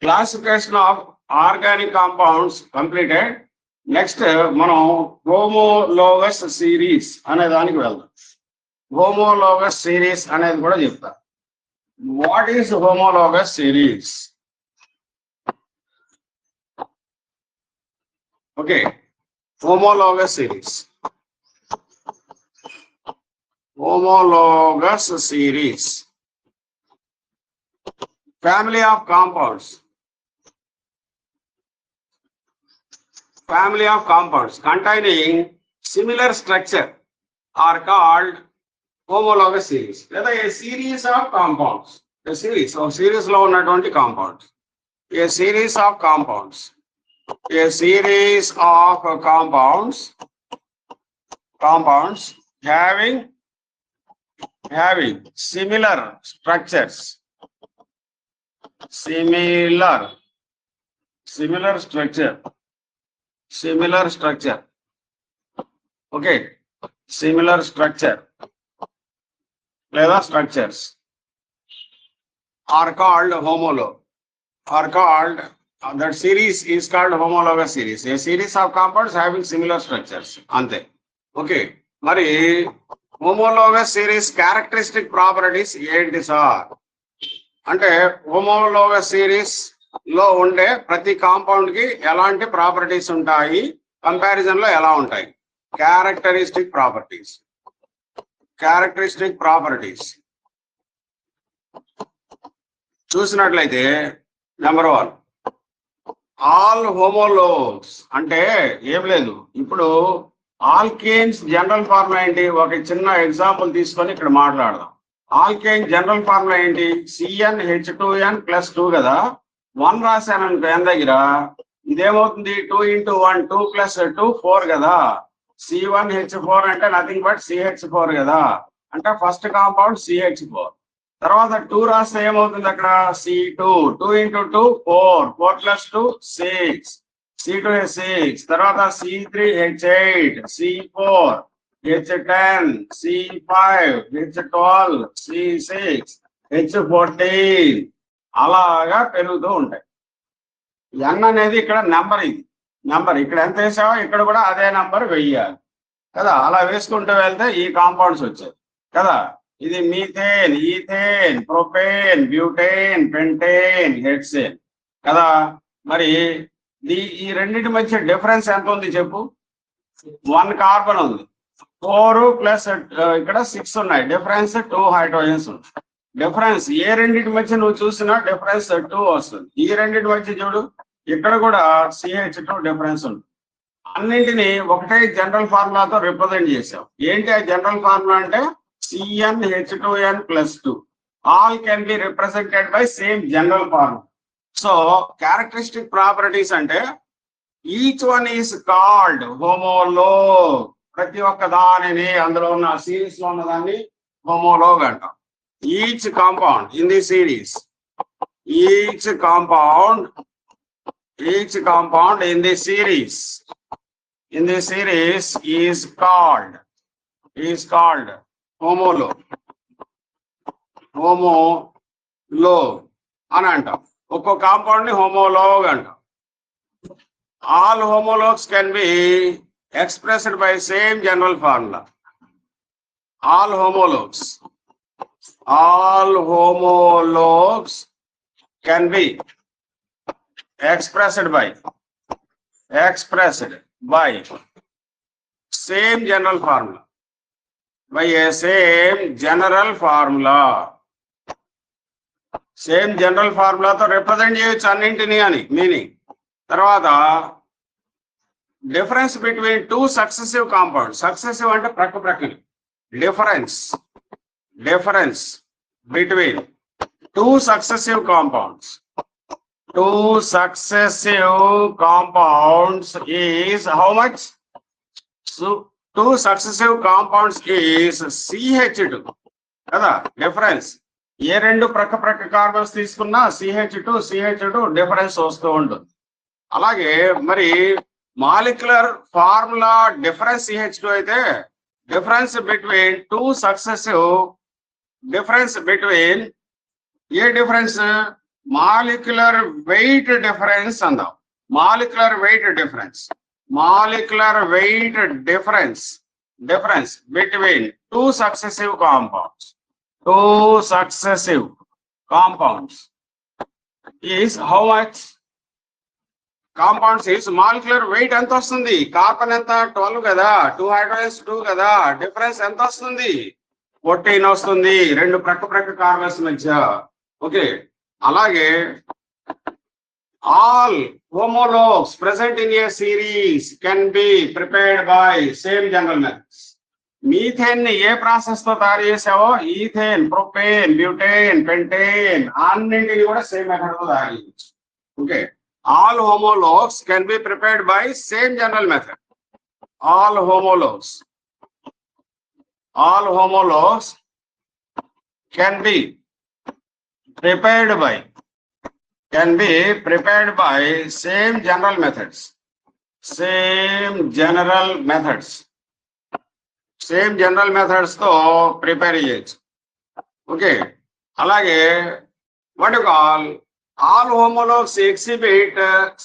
classification of organic compounds completed. Next మనం హోమోలోగస్ సిరీస్ అనే దానికి వెళ్దాం. హోమోలోగస్ సిరీస్ అనేది కూడా చెప్తా. What is homologous series? Okay, homologous series. Homologous series. Family of compounds. Family of compounds containing similar structure are called homologous series. లేదా a series of compounds. A series లో ఉన్నటువంటి compounds. A series of compounds. A series of compounds having similar structures. Similar structure. Okay, similar structure లేదా structures are called that series is called homologous series. A series of compounds having similar structures. అంతే. Okay, మరి homologous series characteristic properties ఏంటి sir అంటే, homologous series లో ఉండే ప్రతి compound కి ఎలాంటి ప్రాపర్టీస్ ఉంటాయి, కంపారిజన్ లో ఎలా ఉంటాయి? క్యారెక్టరిస్టిక్ ప్రాపర్టీస్ చూసినట్లయితే, నెంబర్ 1, ఆల్ హోమోలోగ్స్ అంటే ఏం లేదు. ఇప్పుడు ఆల్కేన్స్ జనరల్ ఫార్ములా ఏంటి? ఒక చిన్న ఎగ్జాంపుల్ తీసుకొని ఇక్కడ మాట్లాడదాం. ఆల్కేన్ జనరల్ ఫార్ములా ఏంటి? CnH2n+2 కదా. 1 రాశాను అనుకో n దగ్గర, ఇదేమవుతుంది? 2 × 1 2 + 2 4 కదా. C1H4 అంటే నథింగ్ బట్ CH4 కదా. అంటే ఫస్ట్ కాంపౌండ్ CH4. తర్వాత 2 రాస్తే ఏమవుతుంది అక్కడ? C2 2 × 2 4 4 + 2 6 C2H6. తర్వాత C3H8 C4 H10 C5 H12 C6 H14 అలాగా పెరుగుతూ ఉంటాయి. n అనేది ఇక్కడ నెంబర్. ఇది నెంబర్. ఇక్కడ ఎంత వేసావో ఇక్కడ కూడా అదే నెంబర్ వెయ్యాలి కదా. అలా వేసుకుంటూ వెళ్తే ఈ కాంపౌండ్స్ వచ్చాయి కదా. ఇది methane, ethane, propane, butane, pentane, hexane కదా. మరి ఈ రెండింటి మధ్య డిఫరెన్స్ ఎంత ఉంది చెప్పు? 1 కార్బన్ ఉంది. 4 ప్లస్ ఇక్కడ 6 ఉన్నాయి. డిఫరెన్స్ 2 హైడ్రోజన్స్ ఉంది. డిఫరెన్స్ ఏ రెండింటి మధ్య నువ్వు చూసినా డిఫరెన్స్ 2 వస్తుంది. ఈ రెండింటి మధ్య చూడు, ఇక్కడ కూడా CH2 డిఫరెన్స్ ఉంది. అన్నింటినీ ఒకటే జనరల్ ఫార్ములాతో రిప్రజెంట్ చేసాం. ఏంటి ఆ జనరల్ ఫార్ములా అంటే CnH2n+2. All can B represented by same general formula. So characteristic properties అంటే ఈచ్ వన్ ఈస్ కాల్డ్ హోమోలోగ్. ప్రతి ఒక్క దానిని, అందులో ఉన్న సిరీస్ లో ఉన్నదాన్ని హోమోలోగ్ అంటాం. Each compound in the series, each compound in the series is called homolog అని అంటాం. ఒక్కో కాంపౌండ్ ని హోమోలోగ్ అంటాం. All homologues can be expressed by same general formula. All homologues can be expressed by same general formula, by a same general formula తో represent చేయొచ్చు అన్నింటినీ అని meaning. తర్వాత difference between 2 successive compounds. Successive అంటే ప్రక్కని. Difference between 2 successive compounds two successive compounds is how much? So two successive compounds is CH2 కదా difference. ఏ రెండు ప్రక్క కార్బన్స్ తీసుకున్నా CH2 డిఫరెన్స్ వస్తూ ఉంటుంది. అలాగే మరి మాలిక్యులర్ ఫార్ములా డిఫరెన్స్ CH2 అయితే difference between two successive difference between ఏ డిఫరెన్స్ మాలిక్యులర్ వెయిట్ డిఫరెన్స్ అందాం. Molecular weight difference between two successive compounds is how much? Compounds is molecular weight ఎంత వస్తుంది? కార్బన్ ఎంత 12 కదా, 2 హైడ్రోజన్స్ 2 కదా, డిఫరెన్స్ ఎంత వస్తుంది? 14 వస్తుంది రెండు ప్రక్క కార్బన్స్ మధ్య. ఓకే, అలాగే all homologues present in a series can be prepared by same general methods. Methane ని ఏ ప్రాసెస్ తో తయారు చేసావో ఈథేన్, ప్రొపేన్, బ్యూటేన్, పెంటేన్ అన్నింటినీ కూడా సేమ్ మెథడ్ తో తయారు చేయవచ్చు. Okay, all homologues can be prepared by same general method. All homologues can be prepared by same general methods. Same general methods తో ప్రిపేర్ చేయొచ్చు. ఓకే, అలాగే what you call all homologues exhibit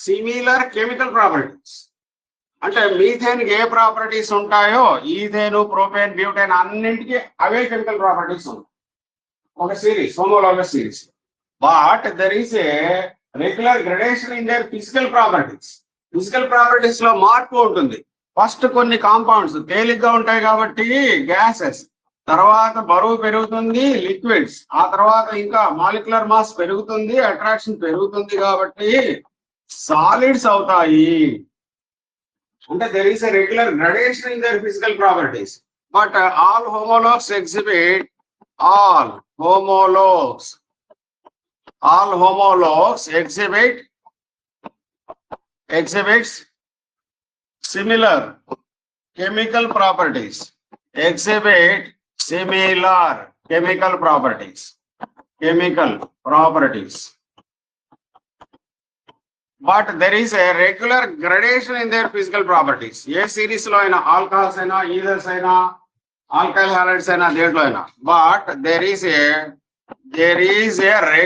similar chemical properties. అంటే methane ఏ properties ఉంటాయో ethane, propane, butane అన్నింటికి అవే chemical properties ఉంటాయి ఒక series, homologous series. But there is a regular gradation in there physical properties లో మార్పు ఉంటుంది. ఫస్ట్ కొన్ని కాంపౌండ్స్ తేలిగ్గా ఉంటాయి కాబట్టి గ్యాసెస్, తర్వాత బరువు పెరుగుతుంది లిక్విడ్స్, ఆ తర్వాత ఇంకా మాలిక్యులర్ మాస్ పెరుగుతుంది, అట్రాక్షన్ పెరుగుతుంది కాబట్టి సాలిడ్స్ అవుతాయి. అంటే there is a regular gradation in there physical properties. But all homologues exhibits similar chemical properties. But there is a regular gradation in their physical properties. A series లో అయినా, alcohols అయినా, ఈథర్స్ అయినా, alkyl halides అయినా, దేంట్లో అయినా, but there is a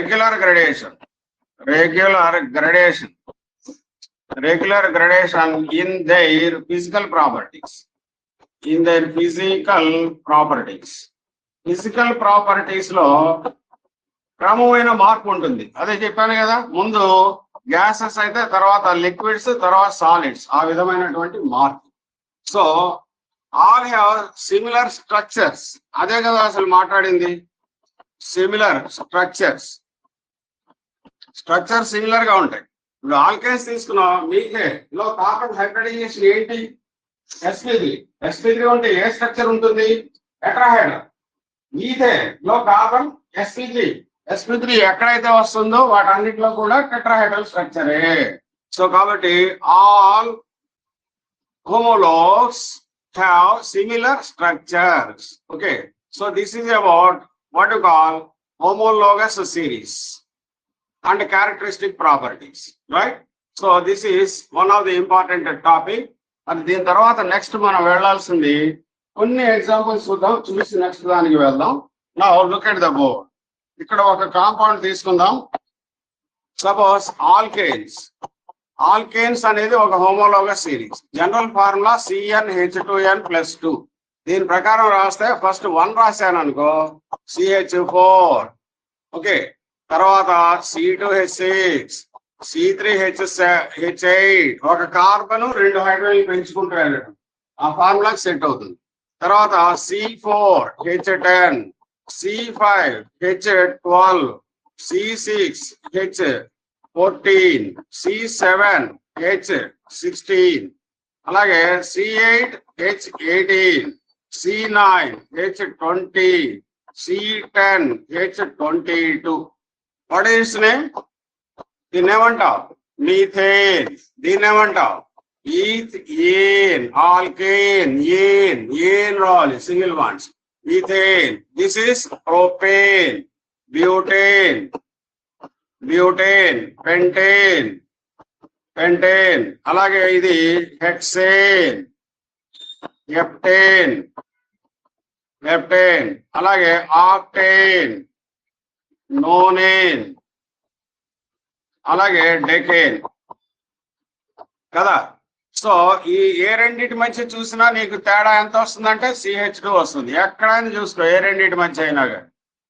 regular gradation in their physical properties. Physical properties లో క్రమమైన మార్పు ఉంటుంది. అదే చెప్పాను కదా, ముందు గ్యాసెస్ అయితే తర్వాత లిక్విడ్స్, తర్వాత సాలిడ్స్, ఆ విధమైనటువంటి మార్పు. So all have similar structures. అదే కదా అసలు మాట్లాడింది, సిమిలర్ స్ట్రక్చర్స్ సిమిలర్ గా ఉంటాయి. ఇప్పుడు ఆల్కైన్స్ తీసుకున్నాం, మీకే లో కార్బన్ హైబ్రిడైజేషన్ ఏంటి? sp3 ఉంటే ఏ స్ట్రక్చర్ ఉంటుంది? టెట్రాహెడ్రల్. మీథేన్ లో కార్బన్ sp3 ఎక్కడైతే వస్తుందో వాటన్నిటిలో కూడా టెట్రాహెడ్రల్ స్ట్రక్చరే. సో కాబట్టి all homologues have similar structures. Okay, so this is about what you call homologous series and characteristic properties, right? So this is one of the important topic. And దీని తర్వాత next మనం వెళ్లాల్సింది కొన్ని examples చూసి next దానికి వెళ్దాం. Now look at the board. ఇక్కడ ఒక compound తీసుకుందాం. సపోజ్ ఆల్కేన్స్ అనేది ఒక homologous series. General formula CnH2n+2. దీని ప్రకారం రాస్తే ఫస్ట్ 1 రాశాను అనుకో, CH4. ఓకే, తర్వాత C2H6, C3H8, ఒక కార్బన్ 2 హైడ్రోజన్ పెంచుకుంటూ వెళ్ళడం, ఆ ఫార్ములాకి సెట్ అవుతుంది. తర్వాత C4H10, C5H12, C6H14, C7H16, అలాగే C8H18, C9H20, C10H22. What is its name? దీన్ని ఏమంటావు? మీథేన్. దీన్ని ఏమంటావు? ఈథేన్. ఆల్కేన్. ఏన్ రావాలి, single bonds. Ethane. This is propane, butane, pentane. అలాగే ఇది హెక్సేన్, హెప్టేన్, అలాగే ఆక్టేన్, నోనేన్, అలాగే డెకేన్ కదా. సో ఈ ఏ రెండింటి మధ్య చూసినా నీకు తేడా ఎంత వస్తుందంటే CH2 వస్తుంది. ఎక్కడైనా చూసుకో ఏ రెండింటి మధ్య అయినా కానీ.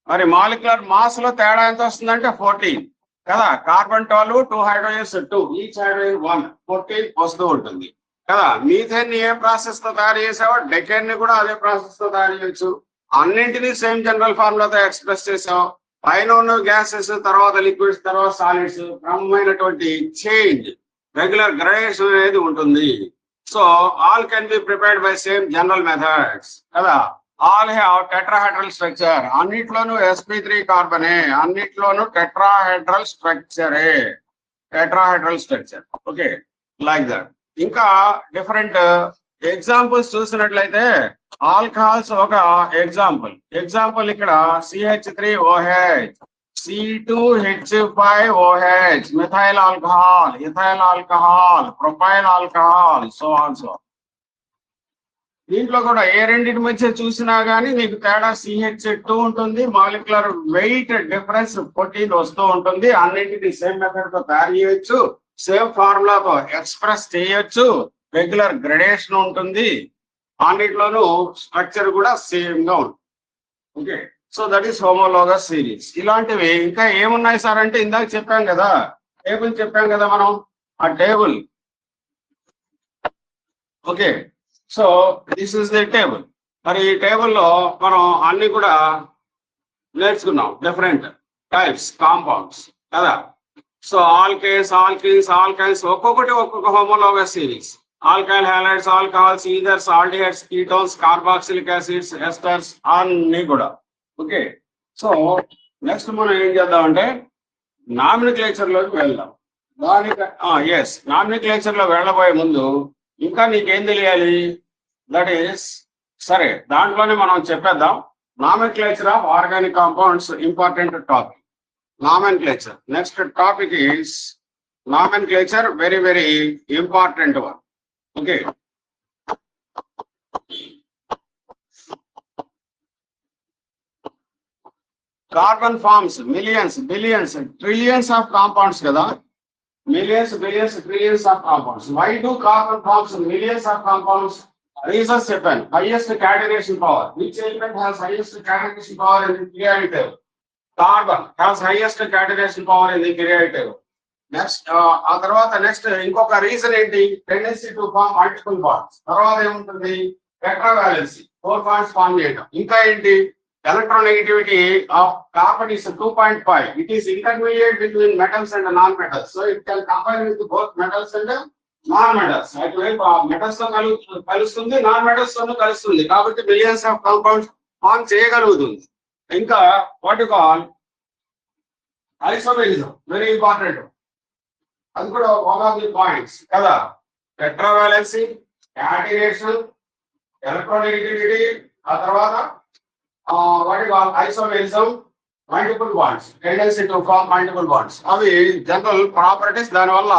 మరి మాలిక్యులర్ మాస్ లో తేడా ఎంత వస్తుందంటే 14 కదా. కార్బన్ 12, 2 హైడ్రోజన్స్ 2, ఈచ్ హైడ్రోజన్ 1, 14 వస్తూ ఉంటుంది కదా. మీథేన్ ని ఏ ప్రాసెస్ తో తయారు చేసావో డెకేన్ ని కూడా అదే ప్రాసెస్ తో తయారు చేయొచ్చు. అన్నింటినీ సేమ్ జనరల్ ఫార్ములాతో ఎక్స్ప్రెస్ చేసావు. పైన ఉన్న గ్యాసెస్, తర్వాత లిక్విడ్స్, తర్వాత సాలిడ్స్, క్రమమైనటువంటి చేంజ్, రెగ్యులర్ గ్రేడేషన్ అనేది ఉంటుంది. So all can be prepared by same general methods కదా. All have tetrahedral structure. అన్నిట్లోనూ sp3 కార్బనే, అన్నిట్లోనూ tetrahedral structure. Okay, like that. ఇంకా డిఫరెంట్ ఎగ్జాంపుల్స్ చూసినట్లయితే ఆల్కహాల్స్ ఒక ఎగ్జాంపుల్ ఇక్కడ CH3OH, C2H5OH, methyl alcohol, ethyl alcohol, propyl alcohol, so also. దీంట్లో కూడా ఏ రెండింటి మధ్య చూసినా గానీ నీకు తేడా CH2 ఉంటుంది. మాలిక్యులర్ వెయిట్ డిఫరెన్స్ 14 వస్తూ ఉంటుంది. అన్నింటినీ సేమ్ మెథడ్ తో తయారు చేయొచ్చు, సేమ్ ఫార్ములాతో ఎక్స్ప్రెస్ చేయొచ్చు, రెగ్యులర్ గ్రేడేషన్ ఉంటుంది. అన్నిట్లోనూ స్ట్రక్చర్ కూడా సేమ్ గా ఉంటుంది. Okay, so that is homologous series. ఇలాంటివి ఇంకా ఏమున్నాయి సార్ అంటే ఇందాక చెప్పాం కదా, టేబుల్ చెప్పాం కదా మనం, ఆ table. Okay, so this is the table. మరి ఈ టేబుల్లో మనం అన్ని కూడా నేర్చుకున్నాం, డిఫరెంట్ టైప్స్ కాంపౌండ్స్ కదా. సో ఆల్కేన్స్, ఆల్కైన్స్ ఒక్కొక్కటి ఒక్కొక్క homologous series. Alkyl halides, alcohols, ఈథర్స్, aldehydes, ketones, carboxylic acids, esters అన్ని కూడా. ఓకే, సో నెక్స్ట్ మనం ఏం చేద్దామంటే నామినిక్లేచర్ లోకి వెళ్దాం. నామినిక్లేచర్ లో వెళ్ళబోయే ముందు ఇంకా నీకేం తెలియాలి? దట్ ఈస్ సరే, దాంట్లోనే మనం చెప్పేద్దాం. Nomenclature of organic compounds, important topic. Nomenclature. Next topic is nomenclature, very very important one. Okay, carbon forms millions, billions, trillions of compounds కదా. Millions, billions, trillions of compounds. Why do carbon forms millions of compounds? Reasons చెప్పాను. Highest catenation power. Which element has highest catenation power in the periodic table? Carbon has highest catenation power in the periodic table. Next ఆ తర్వాత next ఇంకొక reason ఏంటి? Tendency to form multiple bonds. తర్వాత ఏముంటుంది? Tetravalency, 4 bonds form చేయడం. ఇంకా ఏంటి? Electronegativity of carbon is 2.5. It is intermediate between metals and non-metals. So it can combine with both metals and non-metals. అటువైపు మెటల్స్ తో కలుస్తుంది, నాన్ మెటల్స్ తో కలుస్తుంది. కాబట్టి మిలియన్స్ ఆఫ్ కాంపౌండ్స్ ఫార్మ్ చేయగలుగుతుంది. ఇంకా what you call isomerism, very important. అది కూడా వన్ ఆఫ్ ది పాయింట్స్ కదా. టెట్రావాలెన్సీ, క్యాటినేషన్, ఎలక్ట్రోనెగటివిటీ, ఆ తర్వాత what you call isomerism, multiple bonds, tendency to form multiple bonds. అవి జనరల్ ప్రాపర్టీస్. దానివల్ల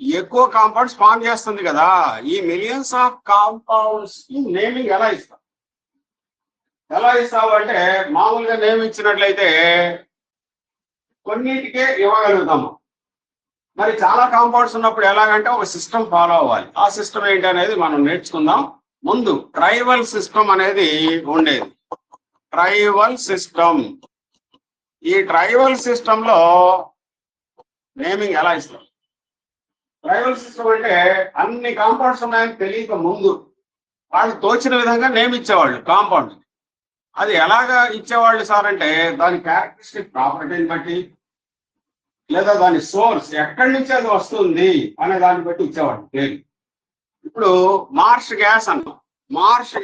ఎక్కువ కాంపౌండ్స్ ఫార్మ్ చేస్తుంది కదా. ఈ మిలియన్స్ ఆఫ్ కాంపౌండ్స్ నేమింగ్ ఎలా ఇస్తావు అంటే మామూలుగా నేమ్ ఇచ్చినట్లయితే కొన్నిటికే ఇవ్వగలుగుతాము. మరి చాలా కాంపౌండ్స్ ఉన్నప్పుడు ఎలాగంటే ఒక సిస్టమ్ ఫాలో అవ్వాలి. ఆ సిస్టమ్ ఏంటి అనేది మనం నేర్చుకుందాం. ముందు ట్రైవల్ సిస్టమ్ అనేది ఉండేది. Tribal system. ఈ ట్రైవల్ సిస్టమ్ లో నేమింగ్ ఎలా ఇస్తాం? ట్రైవల్ సిస్టమ్ అంటే అన్ని కాంపౌండ్స్ ఉన్నాయని తెలియక ముందు వాళ్ళు తోచిన విధంగా నేమ్ ఇచ్చేవాళ్ళు కాంపౌండ్. అది ఎలాగా ఇచ్చేవాళ్ళు సార్ అంటే దాని క్యారెక్టరిస్టిక్ ప్రాపర్టీని బట్టి, లేదా దాని సోర్స్ ఎక్కడి నుంచి అది వస్తుంది అనే దాన్ని బట్టి ఇచ్చేవాళ్ళు పేరు. ఇప్పుడు మార్ష్ గ్యాస్ అన్నాం. మార్ష్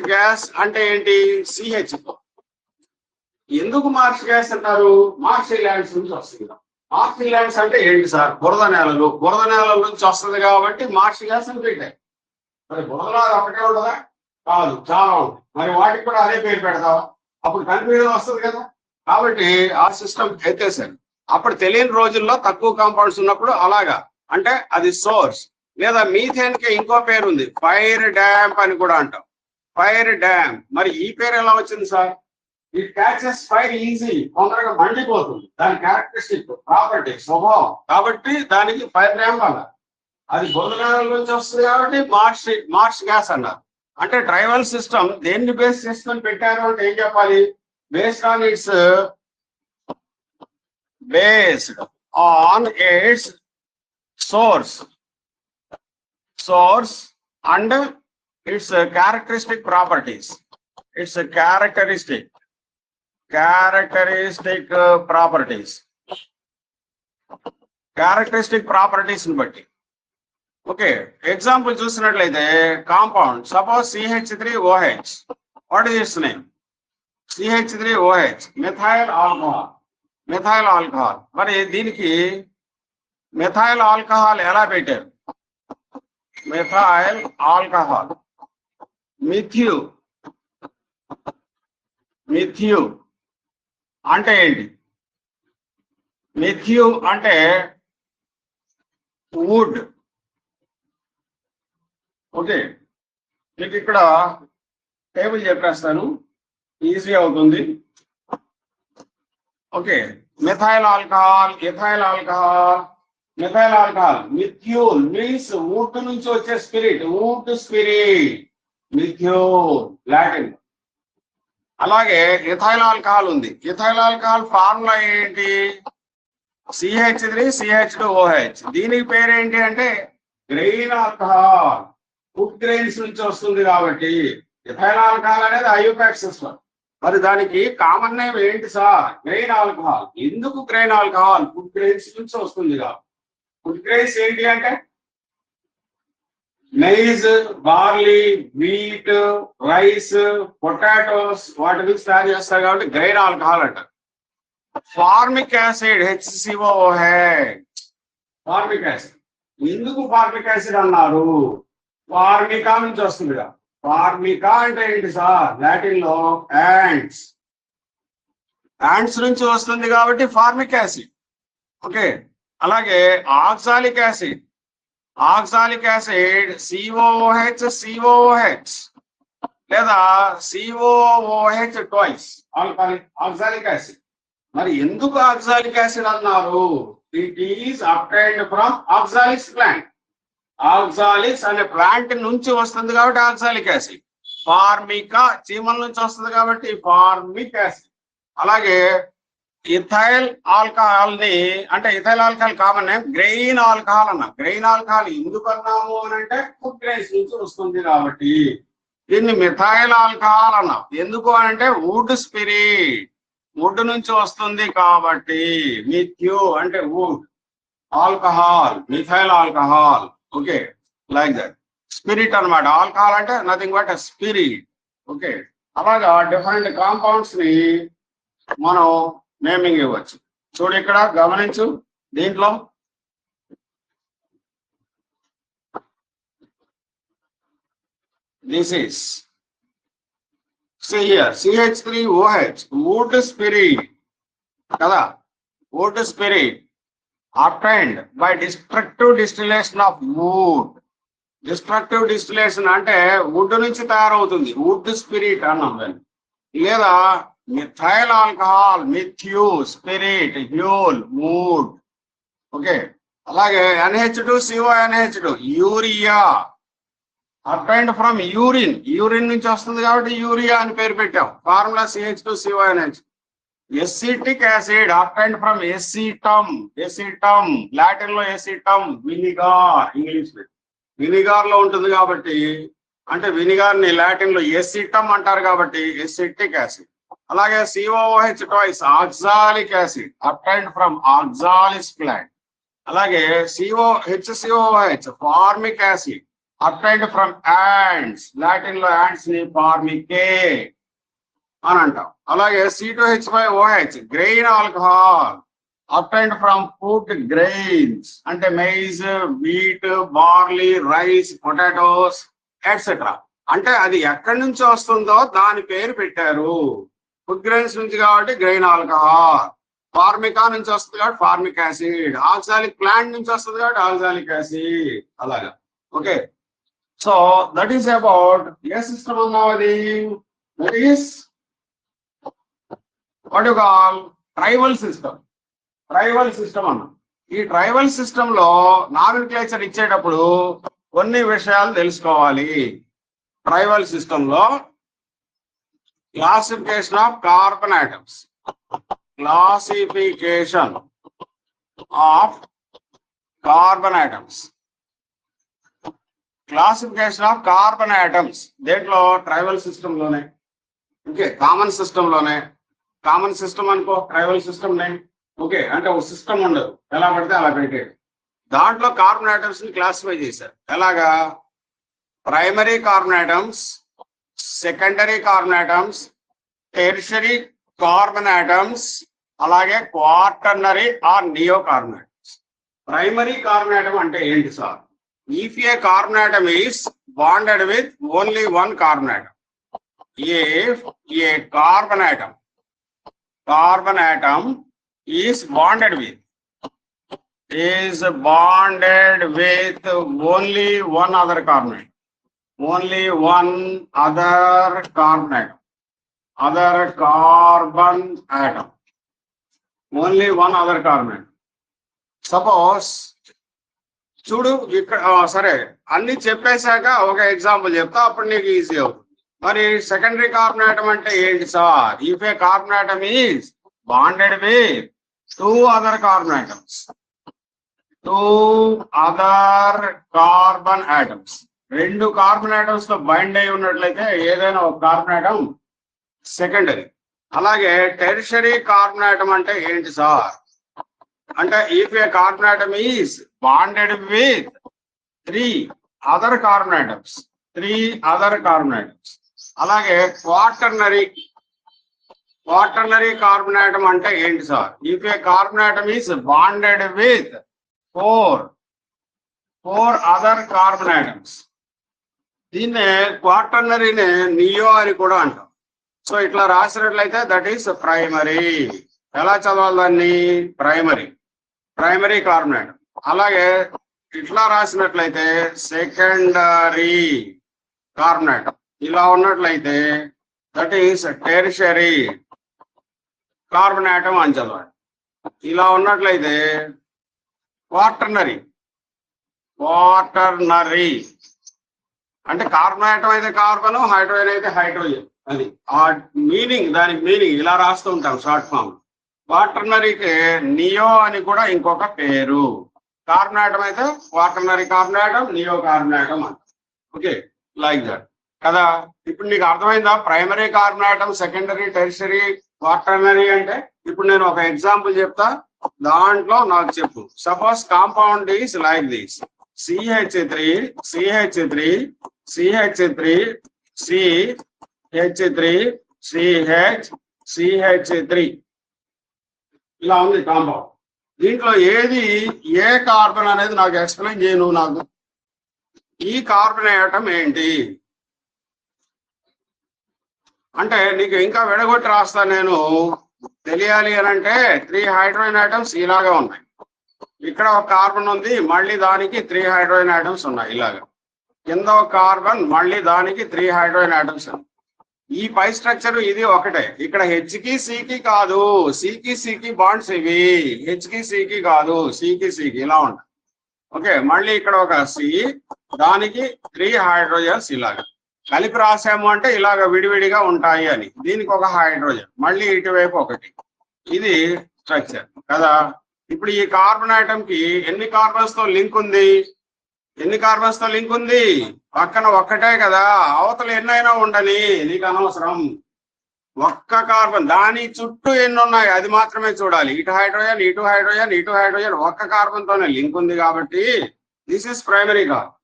గ్యాస్ అంటే ఏంటి? CH తో. ఎందుకు మార్ష్ గ్యాస్ అంటారు? మార్షల్ ల్యాండ్స్ నుంచి వస్తుంది. మార్షల్ ల్యాండ్స్ అంటే ఏంటి సార్? బురద నేలలు. బురద నేలల నుంచి వస్తుంది కాబట్టి మార్ష్ గ్యాస్ అని పెట్టారు. మరి బురదలో ఒకటే ఉండదా? కాదు, చాలా ఉంది. మరి వాటికి కూడా అదే పేరు పెడతావా? అప్పుడు కన్ఫ్యూజన్ వస్తుంది కదా. కాబట్టి ఆ సిస్టమ్ ఎత్తేసారు. అప్పుడు తెలియని రోజుల్లో తక్కువ కాంపౌండ్స్ ఉన్నప్పుడు అలాగా, అంటే అది సోర్స్. లేదా మీథేన్ కి ఇంకో పేరు ఉంది, ఫైర్ డ్యాంప్ అని కూడా అంటాం. Fire damp. మరి ఈ పేరు ఎలా వచ్చింది sir? It catches fire easy, తొందరగా మండిపోతుంది. దాని క్యారెక్టరిస్టిక్ ప్రాపర్టీ, స్వభావం. కాబట్టి దానికి ఫైర్ డ్యాంప్ అన్నారు. అది బొందనాల నుంచి వస్తుంది కాబట్టి మార్ష్ గ్యాస్ అన్నారు. అంటే ట్రైబల్ సిస్టమ్ దేన్ని బేస్ చేసుకొని పెట్టారు అంటే ఏం చెప్పాలి? Based on it's source and its characteristic properties. Its characteristic properties ని బట్టి. ఓకే, ఎగ్జాంపుల్ చూసినట్లయితే compound, suppose CH3OH. What is its name? CH3OH, methyl alcohol. మరి దీనికి మెథైల్ ఆల్కహాల్ ఎలా పెట్టారు? Methyl alcohol. మిథ్యు అంటే ఏంటి? మిథ్యు అంటే వుడ్. ఓకే, మీకు ఇక్కడ టేబుల్ చెప్పేస్తాను, ఈజీ అవుతుంది. Okay, methyl alcohol, methyl alcohol. Methyl means wood నుంచి వచ్చే spirit, wood spirit, methyl Latin. అలాగే ఇథైల్ ఆల్కహాల్ ఉంది. ఇథైల్ ఆల్కహాల్ ఫార్ములా ఏంటి? CH3CH2OH. దీనికి పేరేంటి అంటే గ్రెయిన్ ఆల్కహాల్. ఫుడ్ గ్రెయిన్స్ నుంచి వస్తుంది కాబట్టి ఇథైల్ ఆల్కహాల్ అనేది ఐయుపాక్ సిస్టమ్. మరి దానికి కామన్ నేమ్ ఏంటి సార్? Grain alcohol. ఎందుకు గ్రెయిన్ ఆల్కహాల్? ఫుడ్ గ్రెయిన్స్ నుంచి వస్తుంది కాబట్టి. ఫుడ్ గ్రెయిన్స్ ఏంటి అంటే maize, barley, wheat, rice, potatoes, వాటి నుంచి తయారు చేస్తారు కాబట్టి గ్రెయిన్ ఆల్కహాల్ అంటారు. Formic acid, HCOOH. Formic acid. ఎందుకు ఫార్మిక్ యాసిడ్ అన్నారు? ఫార్మికా నుంచి వస్తుంది. ఫార్మికా అంటే ఏంటి సార్? లాటిన్ లో యాంట్స్ నుంచి వస్తుంది కాబట్టి ఫార్మిక్ యాసిడ్. ఓకే, అలాగే ఆక్సాలిక్ యాసిడ్. COOH లేదా COOH ట్వైస్, ఆక్సాలిక్ యాసిడ్. మరి ఎందుకు ఆక్సాలిక్ యాసిడ్ అన్నారు? It is obtained from oxalis plant. Oxalis అనే ప్లాంట్ నుంచి వస్తుంది కాబట్టి ఆక్సాలిక్ యాసిడ్. ఫార్మికా చీమల నుంచి వస్తుంది కాబట్టి ఫార్మిక్ యాసిడ్. అలాగే ఇథైల్ ఆల్కహాల్ ని, అంటే ethyl alcohol common name grain alcohol అన్నాం. గ్రెయిన్ ఆల్కహాల్ ఎందుకు అన్నాము అని అంటే ఫుడ్ గ్రెయిన్స్ నుంచి వస్తుంది కాబట్టి దీన్ని మిథైల్ ఆల్కహాల్ అన్నాం. ఎందుకు అని అంటే వుడ్ స్పిరిట్, వుడ్ నుంచి వస్తుంది కాబట్టి. మిథ్యు అంటే wood, alcohol, methyl alcohol. Okay, like that. Spirit అన్నమాట. ఆల్కహాల్ అంటే నథింగ్ బట్ స్పిరిట్. ఓకే, అలాగా డిఫరెంట్ కాంపౌండ్స్ ని మనం నేమింగ్ ఇవ్వచ్చు. చూడు ఇక్కడ గమనించు, దీంట్లో this is CH3OH, wood spirit కదా. Wood spirit obtained by destructive distillation of wood. Destructive distillation అంటే వుడ్ నుంచి తయారవుతుంది, వుడ్ స్పిరిట్ అన్నాం దాన్ని. లేదా మిథైల్ ఆల్కహాల్, మిథ్యూ, స్పిరిట్, హ్యూల్, వుడ్. ఓకే, అలాగే NH2CONH2, urea, obtained from urine. Urine నుంచి వస్తుంది కాబట్టి యూరియా అని పేరు పెట్టాం. Formula CH2CONH. Acetic acid, obtained from acetum. Latin లో ఎసిటమ్, వినిగార్. ఇంగ్లీష్ వినిగార్ లో ఉంటుంది కాబట్టి, అంటే వినిగార్ ని లాటిన్ లో ఎసిటమ్ అంటారు కాబట్టి ఎసిటిక్ యాసిడ్. అలాగే COOH twice, oxalic acid, obtained from oxalis plant. అలాగే HCOOH, formic acid, obtained from ants. Latin లో యాంట్స్ ని ఫార్మికే. అని అంటాం. అలాగే C2H5OH grain alcohol obtained from food grains అంటే maize, wheat, barley, rice, potatoes etcetera. అంటే అది ఎక్కడి నుంచి వస్తుందో దాని పేరు పెట్టారు. ఫుడ్ గ్రెయిన్స్ నుంచి కాబట్టి గ్రెయిన్ ఆల్కహాల్, ఫార్మికా నుంచి వస్తుంది కాబట్టి ఫార్మిక్ యాసిడ్, ఆక్సాలిక్ ప్లాంట్ నుంచి వస్తుంది కాబట్టి ఆక్సాలిక్ యాసిడ్. అలాగా. Okay, so that is about a system అన్నావు అది. That is what you call tribal system. Tribal system అన్నాం. ఈ ట్రైబల్ సిస్టమ్ లో నామినిక్లేచర్ ఇచ్చేటప్పుడు కొన్ని విషయాలు తెలుసుకోవాలి. ట్రైబల్ సిస్టమ్ లో classification of carbon atoms, classification of carbon atoms, classification of carbon atoms దేంట్లో ట్రైబల్ సిస్టమ్ లోనే. ఓకే, కామన్ సిస్టమ్ లోనే. కామన్ సిస్టమ్ అనుకో ట్రైబల్ సిస్టమ్ నే. ఓకే, అంటే ఒక సిస్టమ్ ఉండదు, ఎలా పడితే అలా పెట్టేది. దాంట్లో కార్బన్ ఆటమ్స్ ని క్లాసిఫై చేశారు. ఎలాగా? Primary carbon atoms, secondary carbon atoms, tertiary carbon atoms, అలాగే quaternary or neo carbon atoms. Primary carbon atom అంటే ఏంటి sir? If a carbon atom is bonded with only one carbon atom, if a carbon atom is bonded with only one other carbon atom, only one other carbon atom, only one other carbon atom. Suppose చూడు ఇక్కడ సరే అన్ని చెప్పేశాక ఒక example చెప్తా, అప్పుడు నీకు easy అవుతుంది. మరి సెకండరీ కార్బన్ ఆటమ్ అంటే ఏంటి sir? If a carbon atom is bonded with two other carbon atoms, రెండు కార్బన్ ఆటమ్స్ తో బైండ్ అయి ఉన్నట్లయితే ఏదైనా ఒక కార్బన్ ఆటమ్ సెకండరీ. అలాగే టెర్షరీ కార్బన్ ఆటమ్ అంటే ఏంటి సార్? అంటే if a carbon atom is bonded with three other carbon atoms. అలాగే క్వాటర్నరీ కార్బన్ ఆటమ్ అంటే ఏంటి sir? If a carbon atom is bonded with four other carbon atoms. దీన్నే క్వాటర్నరీనే neo అని కూడా అంటాం. సో ఇట్లా రాసినట్లయితే దట్ ఈస్ ప్రైమరీ. ఎలా చదవాలి దాన్ని? Primary carbon atom. అలాగే ఇట్లా రాసినట్లయితే సెకండరీ కార్బన్ ఆటమ్. ఇలా ఉన్నట్లయితే that is tertiary carbon atom అని చదవాలి. ఇలా ఉన్నట్లయితే క్వాటర్నరీ అంటే కార్బన్ ఆటమ్ అయితే కార్బన్, హైడ్రోజన్ అయితే హైడ్రోజన్. అది ఆ మీనింగ్, దానికి మీనింగ్ ఇలా రాస్తూ ఉంటాం షార్ట్ ఫామ్. క్వాటర్నరీకి నియో అని కూడా ఇంకొక పేరు. కార్బన్ ఆటమ్ అయితే quaternary carbon atom, neo carbon atom అంట. ఓకే, లైక్ దట్ కదా. ఇప్పుడు నీకు అర్థమైందా? Primary carbon atom, secondary, tertiary, quaternary అంటే. ఇప్పుడు నేను ఒక ఎగ్జాంపుల్ చెప్తా, దాంట్లో నాకు చెప్పు. Suppose compound is like this: CH3 CH3 CH3 CH3 CH CH3 ఇలా ఉంది కాంపౌండ్. దీంట్లో ఏది ఏ కార్బన్ అనేది నాకు ఎక్స్ప్లెయిన్ చేయను. నాకు ఈ కార్బన్ ఆటమ్ ఏంటి అంటే నీకు ఇంకా విడగొట్టి రాస్తా నేను. తెలియాలి అని అంటే 3 హైడ్రోజన్ ఆటమ్స్ ఇలాగా ఉన్నాయి. ఇక్కడ ఒక కార్బన్ ఉంది, మళ్ళీ దానికి 3 హైడ్రోజన్ ఆటమ్స్ ఉన్నాయి. ఇలాగా కింద ఒక కార్బన్, మళ్ళీ దానికి 3 హైడ్రోజన్ ఆటమ్స్ ఉన్నాయి. ఈ పై స్ట్రక్చర్ ఇది ఒకటే. ఇక్కడ హెచ్కి సికి కాదు, సికి సికి బాండ్స్ ఇవి. హెచ్కి సికి కాదు, సికి సికి ఇలా ఉంటాయి. ఓకే, మళ్ళీ ఇక్కడ ఒక సి, దానికి 3 హైడ్రోజన్స్ ఇలాగా కలిపి రాసాము అంటే ఇలాగ విడివిడిగా ఉంటాయి అని. దీనికి ఒక హైడ్రోజన్, మళ్ళీ ఇటువైపు ఒకటి. ఇది స్ట్రక్చర్ కదా. ఇప్పుడు ఈ కార్బన్ ఆటమ్ కి ఎన్ని కార్బన్స్ తో లింక్ ఉంది? పక్కన ఒక్కటే కదా, అవతల ఎన్నైనా ఉండని నీకు అనవసరం. ఒక్క కార్బన్, దాని చుట్టూ ఎన్ని ఉన్నాయి అది మాత్రమే చూడాలి. ఇటు హైడ్రోజన్, ఇటు హైడ్రోజన్, ఇటు హైడ్రోజన్, ఒక్క కార్బన్ తోనే లింక్ ఉంది కాబట్టి దిస్ ఇస్ ప్రైమరీ కార్బన్.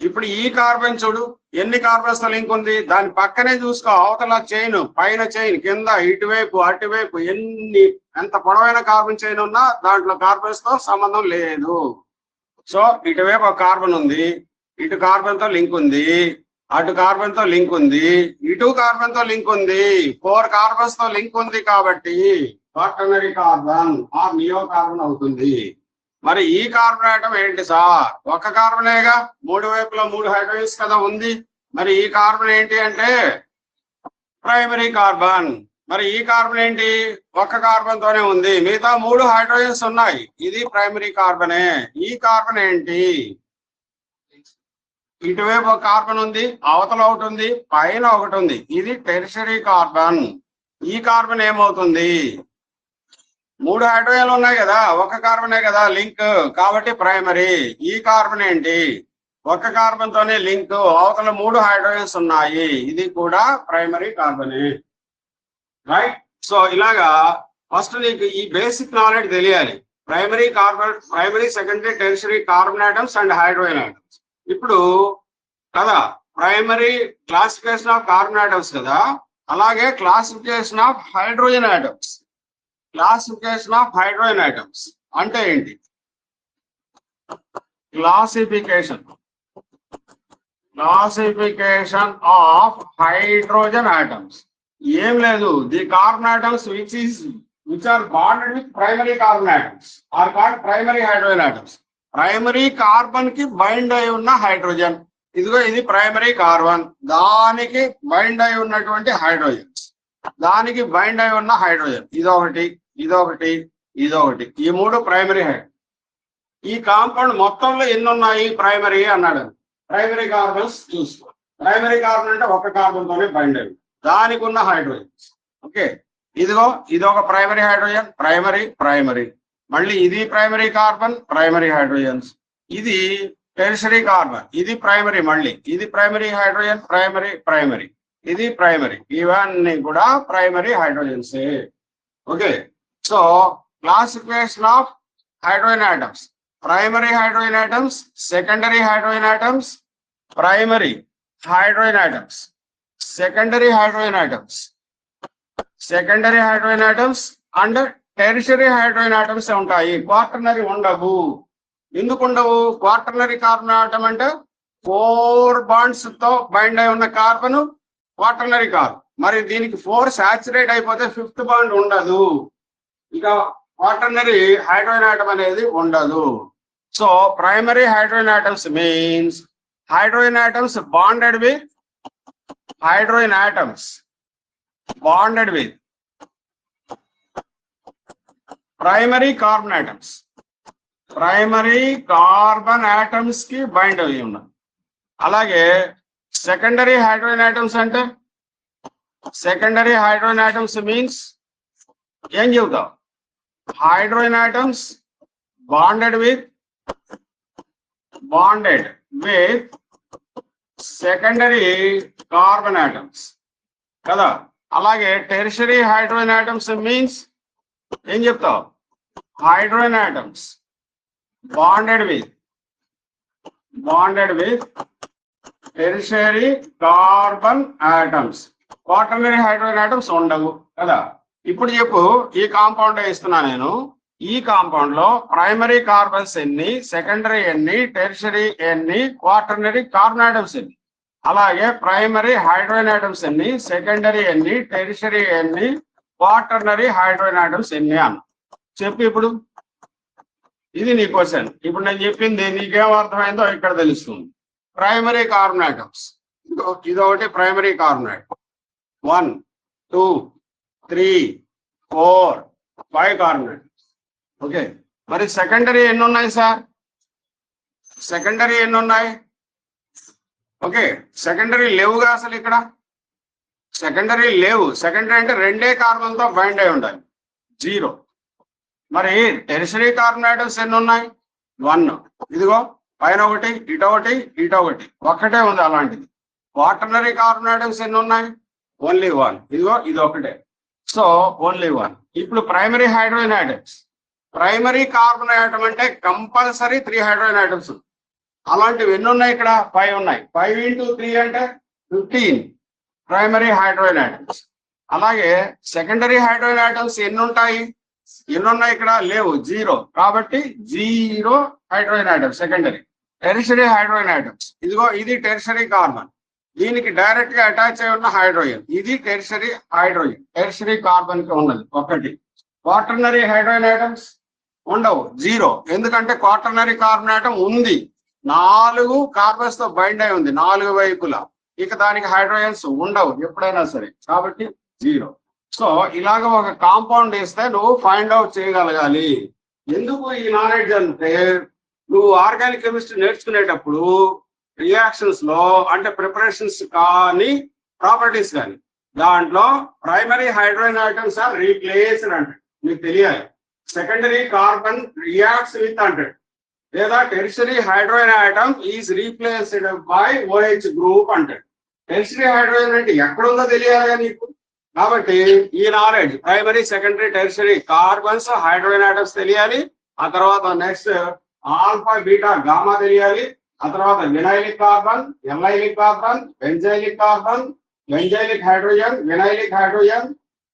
ఇప్పుడు ఈ కార్బన్ చూడు, ఎన్ని కార్బన్స్ తో లింక్ ఉంది, దాని పక్కనే చూసుకో, అవతల చైన్, పైన చైన్, కింద ఇటువైపు అటువైపు ఎంత పొడవైన కార్బన్ చైన్ ఉన్నా దాంట్లో కార్బన్స్ తో సంబంధం లేదు. సో ఇటువైపు ఒక కార్బన్ ఉంది, ఇటు కార్బన్ తో లింక్ ఉంది, అటు కార్బన్ తో లింక్ ఉంది, ఇటు కార్బన్ తో లింక్ ఉంది, 4 కార్బన్స్ తో లింక్ ఉంది కాబట్టి quaternary carbon or neo carbon అవుతుంది. మరి ఈ కార్బన్ ఆటం ఏంటి సార్? ఒక కార్బనేగా, 3 వైపులా 3 హైడ్రోజన్స్ కదా ఉంది. మరి ఈ కార్బన్ ఏంటి అంటే ప్రైమరీ కార్బన్. మరి ఈ కార్బన్ ఏంటి? ఒక కార్బన్ తోనే ఉంది, మిగతా 3 హైడ్రోజన్స్ ఉన్నాయి, ఇది ప్రైమరీ కార్బనే. ఈ కార్బన్ ఏంటి? ఇటువైపు ఒక కార్బన్ ఉంది, అవతల ఒకటి ఉంది, పైన ఒకటి ఉంది, ఇది టెర్షరీ కార్బన్. ఈ కార్బన్ ఏమవుతుంది? 3 హైడ్రోజన్లు ఉన్నాయి కదా, ఒక కార్బనే కదా లింక్, కాబట్టి ప్రైమరీ. ఈ కార్బన్ ఏంటి? ఒక కార్బన్ తోనే లింక్, అవతల 3 హైడ్రోజన్స్ ఉన్నాయి, ఇది కూడా ప్రైమరీ కార్బనే. రైట్? సో ఇలాగా ఫస్ట్ నీకు ఈ బేసిక్ నాలెడ్జ్ తెలియాలి. Primary carbon, primary, secondary, tertiary carbon atoms and hydrogen atoms. ఇప్పుడు కదా primary classification of carbon atoms కదా, అలాగే classification of hydrogen atoms. Classification of hydrogen atoms అంటే ఏంటి? క్లాసిఫికేషన్ ఆఫ్ హైడ్రోజన్ ఆటమ్స్ ఏం లేదు. The carbon atoms which are bonded with primary carbon atoms are called primary hydrogen atoms. Primary carbon కి bind అయి ఉన్న hydrogen, ఇదిగో ఇది primary carbon, దానికి బైండ్ అయి ఉన్నటువంటి హైడ్రోజన్స్, దానికి బైండ్ అయి ఉన్న హైడ్రోజన్, ఇదొకటి, ఇదొకటి, ఇదొకటి, ఈ 3 ప్రైమరీ హైడ్రోజన్. ఈ కాంపౌండ్ మొత్తంలో ఎన్ని ఉన్నాయి ప్రైమరీ అన్నాడు. ప్రైమరీ కార్బన్స్ చూసుకో. ప్రైమరీ కార్బన్ అంటే ఒక కార్బన్ తోనే బైండ్ అయ్యి దానికి ఉన్న హైడ్రోజన్స్. ఓకే, ఇదిగో ఇదొక ప్రైమరీ హైడ్రోజన్, ప్రైమరీ ప్రైమరీ, మళ్ళీ ఇది ప్రైమరీ కార్బన్, ప్రైమరీ హైడ్రోజన్స్, ఇది టెర్షరీ కార్బన్, ఇది ప్రైమరీ, మళ్ళీ ఇది ప్రైమరీ హైడ్రోజన్, ప్రైమరీ ప్రైమరీ, ఇది ప్రైమరీ, ఇవన్నీ కూడా ప్రైమరీ హైడ్రోజన్సే. Okay, so classification of hydrogen atoms: primary hydrogen atoms, secondary hydrogen atoms, primary hydrogen atoms, secondary hydrogen atoms, secondary hydrogen atoms and tertiary hydrogen atoms ఉంటాయి. Quaternary ఉండవు. ఎందుకు ఉండవు? Quaternary carbon atom అంటే 4 bonds తో bind అయి ఉన్న carbon quaternary carbon. మరి దీనికి 4 సాచురేట్ అయిపోతే 5th బాండ్ ఉండదు, ఇక క్వాటర్నరీ హైడ్రోజన్ ఆటం అనేది ఉండదు. So primary hydrogen atoms means hydrogen atoms bonded with hydrogen atoms bonded with primary carbon atoms. Primary carbon atoms కి బైండ్ అయ్యి ఉన్నాయి. అలాగే సెకండరీ హైడ్రోజన్ ఆటమ్స్ అంటే సెకండరీ హైడ్రోజన్ ఆటమ్స్ మీన్స్ ఏం చెబుతాం? Hydrogen atoms bonded with secondary carbon atoms కదా. అలాగే tertiary hydrogen atoms means ఏం చెప్తావు? Hydrogen atoms bonded with tertiary carbon atoms. Quaternary hydrogen atoms ఉండవు కదా. ఇప్పుడు చెప్పు, ఈ కాంపౌండ్ ఇస్తున్నా నేను. ఈ కాంపౌండ్ లో ప్రైమరీ కార్బన్స్ ఎన్ని, సెకండరీ ఎన్ని, టెరిషరీ ఎన్ని, క్వాటర్నరీ కార్బన్ ఆటమ్స్ ఎన్ని, అలాగే ప్రైమరీ హైడ్రోజన్ ఆటమ్స్ ఎన్ని, సెకండరీ ఎన్ని, టెరిషరీ ఎన్ని, క్వాటర్నరీ హైడ్రోజన్ ఆటమ్స్ ఎన్ని అన్న చెప్పు. ఇప్పుడు ఇది నీ క్వశ్చన్. ఇప్పుడు నేను చెప్పింది నీకేం అర్థమైందో ఇక్కడ తెలుస్తుంది. ప్రైమరీ కార్బన్ ఆటమ్స్, ఇదొకటి primary carbon atom, 1 2 3 4 5 carbon atoms. Okay, మరి సెకండరీ ఎన్ని ఉన్నాయి సార్? సెకండరీ ఎన్ని ఉన్నాయి? ఓకే, సెకండరీ లేవుగా అసలు ఇక్కడ. సెకండరీ లేవు. సెకండరీ అంటే 2 కార్బన్ తో బైండ్ అయి ఉండాలి, 0. మరి టెరిషరీ కార్బన్ ఆటమ్స్ ఎన్ని ఉన్నాయి? 1. ఇదిగో పైన ఒకటి, ఇటొకటి, ఇటొకటి, ఒక్కటే ఉంది అలాంటిది. క్వాటర్నరీ కార్బన్ ఆటమ్స్ ఎన్ని ఉన్నాయి? ఓన్లీ 1. ఇదిగో ఇది ఒకటే, సో ఓన్లీ 1. ఇప్పుడు primary hydrogen atoms, primary carbon atom అంటే కంపల్సరీ 3 హైడ్రోజన్ ఆటమ్స్. అలాంటివి ఎన్ని ఉన్నాయి ఇక్కడ? 5 ఉన్నాయి. 5 into 3 అంటే 15 ప్రైమరీ హైడ్రోజన్ ఆటమ్స్. అలాగే సెకండరీ హైడ్రోజన్ ఆటమ్స్ ఎన్ని ఉంటాయి? ఎన్ని ఉన్నాయి ఇక్కడ? లేవు, 0. కాబట్టి 0 hydrogen atoms secondary. Tertiary hydrogen atoms, ఇదిగో ఇది టెరిషరీ కార్బన్, దీనికి డైరెక్ట్ గా అటాచ్ అయి ఉన్న హైడ్రోజన్, ఇది టెరిషరీ హైడ్రోజన్, టెరిషరీ కార్బన్ కి ఉన్నది ఒకటి. క్వాటర్నరీ హైడ్రోజన్ ఆటమ్స్ ఉండవు, 0. ఎందుకంటే క్వాటర్నరీ కార్బన్ ఆటం ఉంది, 4 కార్బన్స్ తో బైండ్ అయి ఉంది 4 వైపులా. ఇక దానికి హైడ్రోజన్స్ ఉండవు ఎప్పుడైనా సరే, కాబట్టి 0. సో ఇలాగ ఒక కాంపౌండ్ ఇస్తే నువ్వు ఫైండ్ అవుట్ చేయగలగాలి. ఎందుకు ఈ నాలెడ్జ్ అంటే, నువ్వు ఆర్గానిక్ కెమిస్ట్రీ నేర్చుకునేటప్పుడు రియాక్షన్స్ లో అంటే ప్రిపరేషన్స్ కానీ ప్రాపర్టీస్ కానీ దాంట్లో primary hydrogen atoms are replaced అంటే మీకు తెలియాలి. సెకండరీ కార్బన్ రియాక్ట్స్ విత్ అంటే, లేదా tertiary hydrogen atom is replaced by OH group అంటే. టెరిషరీ హైడ్రోజన్ అంటే ఎక్కడుందో తెలియాలిగా నీకు. కాబట్టి ఈ knowledge primary secondary tertiary carbons hydrogen atoms తెలియాలి. ఆ తర్వాత నెక్స్ట్ ఆల్ఫా బీటా గామా తెలియాలి. ఆ తర్వాత vinylic carbon, allylic carbon, benzylic carbon, benzylic hydrogen, vinylic hydrogen,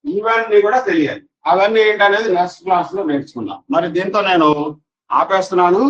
ఇవన్నీ కూడా తెలియాలి. అవన్నీ ఏంటనేది నెక్స్ట్ క్లాస్ లో నేర్చుకుందాం. మరి దీంతో నేను ఆపేస్తున్నాను.